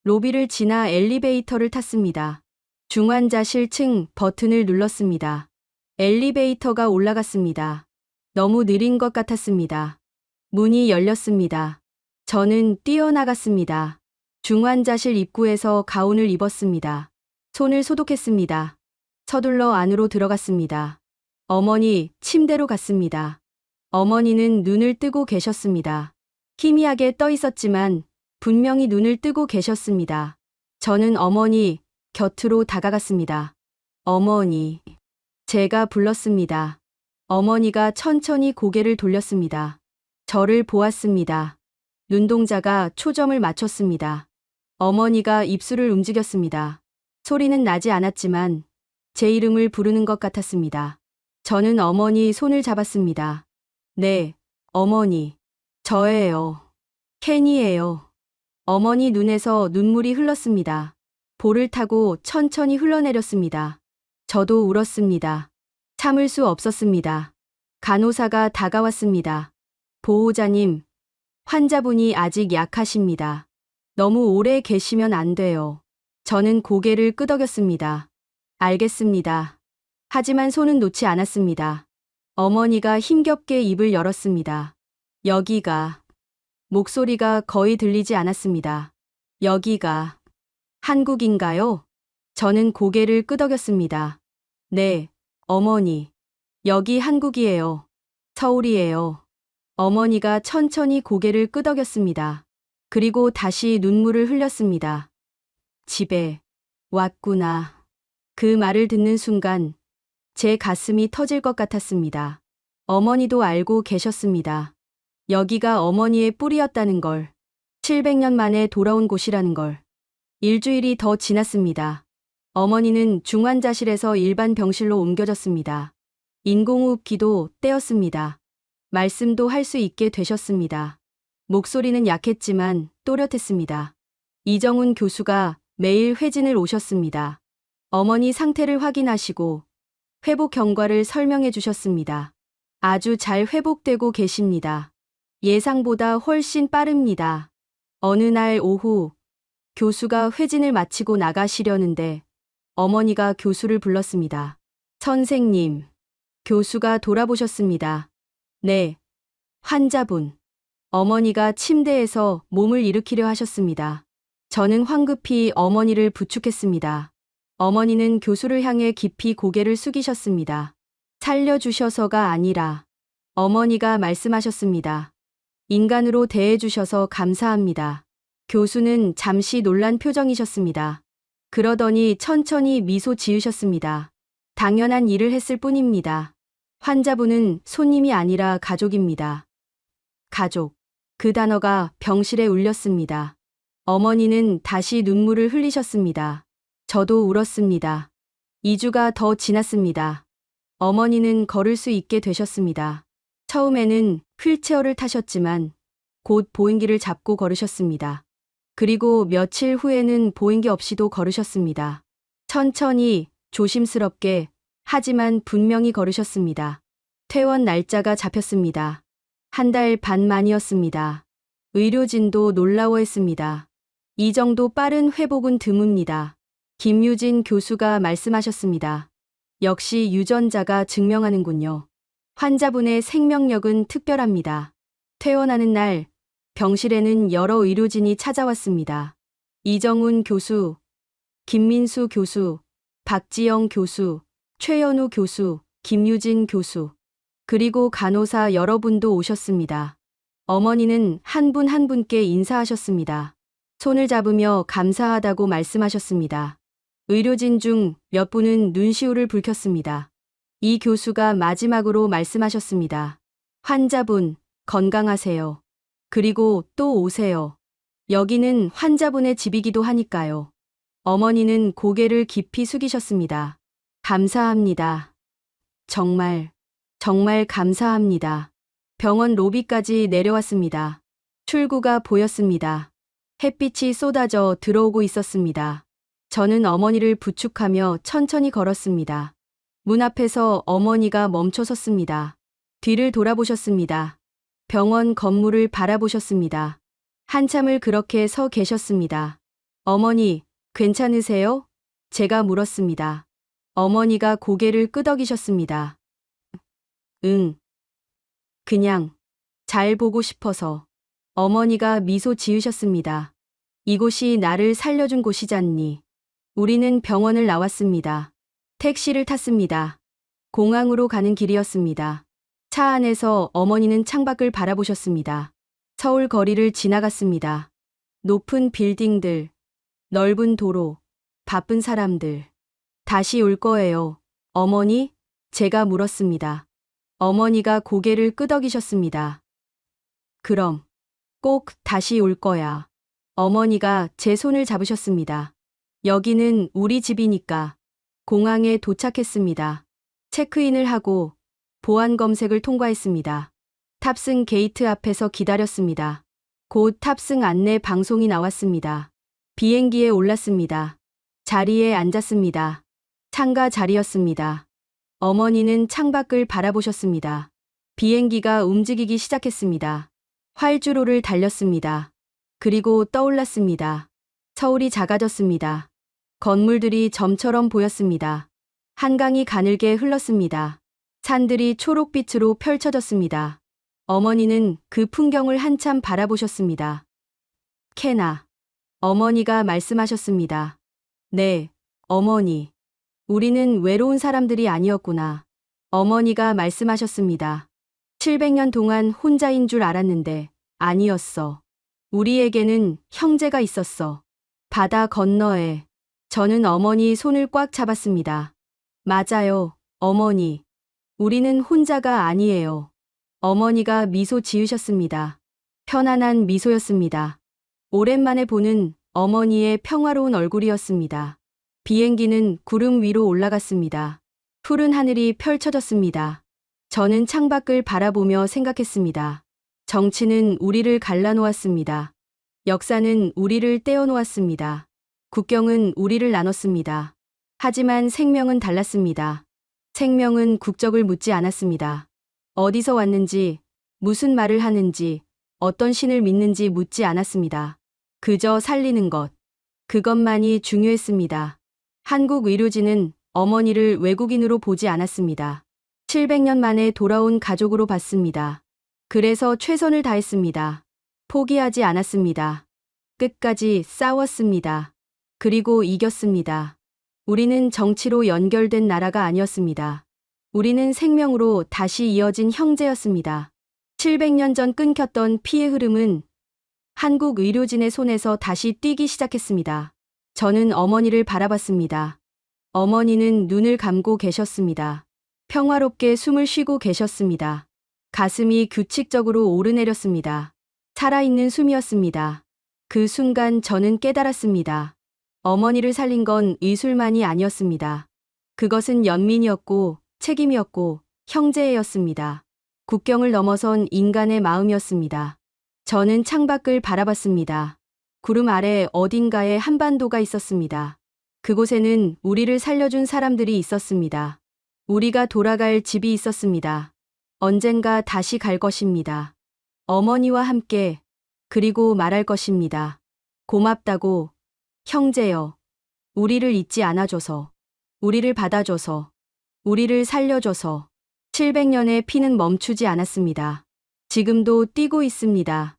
로비를 지나 엘리베이터를 탔습니다. 중환자실 층 버튼을 눌렀습니다. 엘리베이터가 올라갔습니다. 너무 느린 것 같았습니다. 문이 열렸습니다. 저는 뛰어나갔습니다. 중환자실 입구에서 가운을 입었습니다. 손을 소독했습니다. 서둘러 안으로 들어갔습니다. 어머니 침대로 갔습니다. 어머니는 눈을 뜨고 계셨습니다. 희미하게 떠 있었지만 분명히 눈을 뜨고 계셨습니다. 저는 어머니 곁으로 다가갔습니다. 어머니. 제가 불렀습니다. 어머니가 천천히 고개를 돌렸습니다. 저를 보았습니다. 눈동자가 초점을 맞췄습니다. 어머니가 입술을 움직였습니다. 소리는 나지 않았지만 제 이름을 부르는 것 같았습니다. 저는 어머니 손을 잡았습니다. 네, 어머니. 저예요. 켄이에요. 어머니 눈에서 눈물이 흘렀습니다. 볼을 타고 천천히 흘러내렸습니다. 저도 울었습니다. 참을 수 없었습니다. 간호사가 다가왔습니다. 보호자님, 환자분이 아직 약하십니다. 너무 오래 계시면 안 돼요. 저는 고개를 끄덕였습니다. 알겠습니다. 하지만 손은 놓지 않았습니다. 어머니가 힘겹게 입을 열었습니다. 여기가. 목소리가 거의 들리지 않았습니다. 여기가. 한국인가요? 저는 고개를 끄덕였습니다. 네, 어머니. 여기 한국이에요. 서울이에요. 어머니가 천천히 고개를 끄덕였습니다. 그리고 다시 눈물을 흘렸습니다. 집에 왔구나. 그 말을 듣는 순간 제 가슴이 터질 것 같았습니다. 어머니도 알고 계셨습니다. 여기가 어머니의 뿌리였다는 걸. 700년 만에 돌아온 곳이라는 걸. 일주일이 더 지났습니다. 어머니는 중환자실에서 일반 병실로 옮겨졌습니다. 인공호흡기도 떼었습니다. 말씀도 할 수 있게 되셨습니다. 목소리는 약했지만 또렷했습니다. 이정훈 교수가 매일 회진을 오셨습니다. 어머니 상태를 확인하시고 회복 경과를 설명해 주셨습니다. 아주 잘 회복되고 계십니다. 예상보다 훨씬 빠릅니다. 어느 날 오후 교수가 회진을 마치고 나가시려는데 어머니가 교수를 불렀습니다. 선생님. 교수가 돌아보셨습니다. 네. 환자분. 어머니가 침대에서 몸을 일으키려 하셨습니다. 저는 황급히 어머니를 부축했습니다. 어머니는 교수를 향해 깊이 고개를 숙이셨습니다. 살려주셔서가 아니라 어머니가 말씀하셨습니다. 인간으로 대해주셔서 감사합니다. 교수는 잠시 놀란 표정이셨습니다. 그러더니 천천히 미소 지으셨습니다. 당연한 일을 했을 뿐입니다. 환자분은 손님이 아니라 가족입니다. 가족. 그 단어가 병실에 울렸습니다. 어머니는 다시 눈물을 흘리셨습니다. 저도 울었습니다. 2주가 더 지났습니다. 어머니는 걸을 수 있게 되셨습니다. 처음에는 휠체어를 타셨지만 곧 보행기를 잡고 걸으셨습니다. 그리고 며칠 후에는 보행기 없이도 걸으셨습니다. 천천히, 조심스럽게, 하지만 분명히 걸으셨습니다. 퇴원 날짜가 잡혔습니다. 1달 반 만이었습니다. 의료진도 놀라워했습니다. 이 정도 빠른 회복은 드뭅니다. 김유진 교수가 말씀하셨습니다. 역시 유전자가 증명하는군요. 환자분의 생명력은 특별합니다. 퇴원하는 날 병실에는 여러 의료진이 찾아왔습니다. 이정훈 교수, 김민수 교수, 박지영 교수, 최연우 교수, 김유진 교수, 그리고 간호사 여러분도 오셨습니다. 어머니는 한 분 한 분께 인사하셨습니다. 손을 잡으며 감사하다고 말씀하셨습니다. 의료진 중 몇 분은 눈시울을 붉혔습니다. 이 교수가 마지막으로 말씀하셨습니다. 환자분, 건강하세요. 그리고 또 오세요. 여기는 환자분의 집이기도 하니까요. 어머니는 고개를 깊이 숙이셨습니다. 감사합니다. 정말, 정말 감사합니다. 병원 로비까지 내려왔습니다. 출구가 보였습니다. 햇빛이 쏟아져 들어오고 있었습니다. 저는 어머니를 부축하며 천천히 걸었습니다. 문 앞에서 어머니가 멈춰 섰습니다. 뒤를 돌아보셨습니다. 병원 건물을 바라보셨습니다. 한참을 그렇게 서 계셨습니다. 어머니, 괜찮으세요? 제가 물었습니다. 어머니가 고개를 끄덕이셨습니다. 응. 그냥 잘 보고 싶어서. 어머니가 미소 지으셨습니다. 이곳이 나를 살려준 곳이잖니. 우리는 병원을 나왔습니다. 택시를 탔습니다. 공항으로 가는 길이었습니다. 차 안에서 어머니는 창밖을 바라보셨습니다. 서울 거리를 지나갔습니다. 높은 빌딩들, 넓은 도로, 바쁜 사람들. 다시 올 거예요. 어머니? 제가 물었습니다. 어머니가 고개를 끄덕이셨습니다. 그럼 꼭 다시 올 거야. 어머니가 제 손을 잡으셨습니다. 여기는 우리 집이니까. 공항에 도착했습니다. 체크인을 하고 보안 검색을 통과했습니다. 탑승 게이트 앞에서 기다렸습니다. 곧 탑승 안내 방송이 나왔습니다. 비행기에 올랐습니다. 자리에 앉았습니다. 창가 자리였습니다. 어머니는 창밖을 바라보셨습니다. 비행기가 움직이기 시작했습니다. 활주로를 달렸습니다. 그리고 떠올랐습니다. 서울이 작아졌습니다. 건물들이 점처럼 보였습니다. 한강이 가늘게 흘렀습니다. 산들이 초록빛으로 펼쳐졌습니다. 어머니는 그 풍경을 한참 바라보셨습니다. 캐나. 어머니가 말씀하셨습니다. 네, 어머니. 우리는 외로운 사람들이 아니었구나. 어머니가 말씀하셨습니다. 700년 동안 혼자인 줄 알았는데 아니었어. 우리에게는 형제가 있었어. 바다 건너에. 저는 어머니 손을 꽉 잡았습니다. 맞아요, 어머니. 우리는 혼자가 아니에요. 어머니가 미소 지으셨습니다. 편안한 미소였습니다. 오랜만에 보는 어머니의 평화로운 얼굴이었습니다. 비행기는 구름 위로 올라갔습니다. 푸른 하늘이 펼쳐졌습니다. 저는 창밖을 바라보며 생각했습니다. 정치는 우리를 갈라놓았습니다. 역사는 우리를 떼어놓았습니다. 국경은 우리를 나눴습니다. 하지만 생명은 달랐습니다. 생명은 국적을 묻지 않았습니다. 어디서 왔는지, 무슨 말을 하는지, 어떤 신을 믿는지 묻지 않았습니다. 그저 살리는 것. 그것만이 중요했습니다. 한국 의료진은 어머니를 외국인으로 보지 않았습니다. 700년 만에 돌아온 가족으로 봤습니다. 그래서 최선을 다했습니다. 포기하지 않았습니다. 끝까지 싸웠습니다. 그리고 이겼습니다. 우리는 정치로 연결된 나라가 아니었습니다. 우리는 생명으로 다시 이어진 형제였습니다. 700년 전 끊겼던 피의 흐름은 한국 의료진의 손에서 다시 뛰기 시작했습니다. 저는 어머니를 바라봤습니다. 어머니는 눈을 감고 계셨습니다. 평화롭게 숨을 쉬고 계셨습니다. 가슴이 규칙적으로 오르내렸습니다. 살아있는 숨이었습니다. 그 순간 저는 깨달았습니다. 어머니를 살린 건 의술만이 아니었습니다. 그것은 연민이었고 책임이었고 형제애였습니다. 국경을 넘어선 인간의 마음이었습니다. 저는 창밖을 바라봤습니다. 구름 아래 어딘가에 한반도가 있었습니다. 그곳에는 우리를 살려준 사람들이 있었습니다. 우리가 돌아갈 집이 있었습니다. 언젠가 다시 갈 것입니다. 어머니와 함께, 그리고 말할 것입니다. 고맙다고, 형제여. 우리를 잊지 않아줘서, 우리를 받아줘서, 우리를 살려줘서. 700년의 피는 멈추지 않았습니다. 지금도 뛰고 있습니다.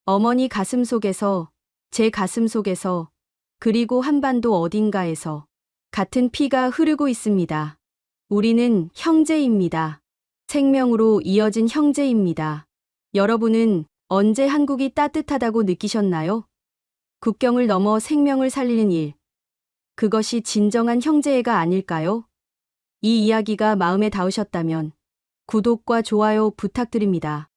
어머니 가슴 속에서, 제 가슴 속에서, 그리고 한반도 어딘가에서 같은 피가 흐르고 있습니다. 우리는 형제입니다. 생명으로 이어진 형제입니다. 여러분은 언제 한국이 따뜻하다고 느끼셨나요? 국경을 넘어 생명을 살리는 일. 그것이 진정한 형제애가 아닐까요? 이 이야기가 마음에 닿으셨다면 구독과 좋아요 부탁드립니다.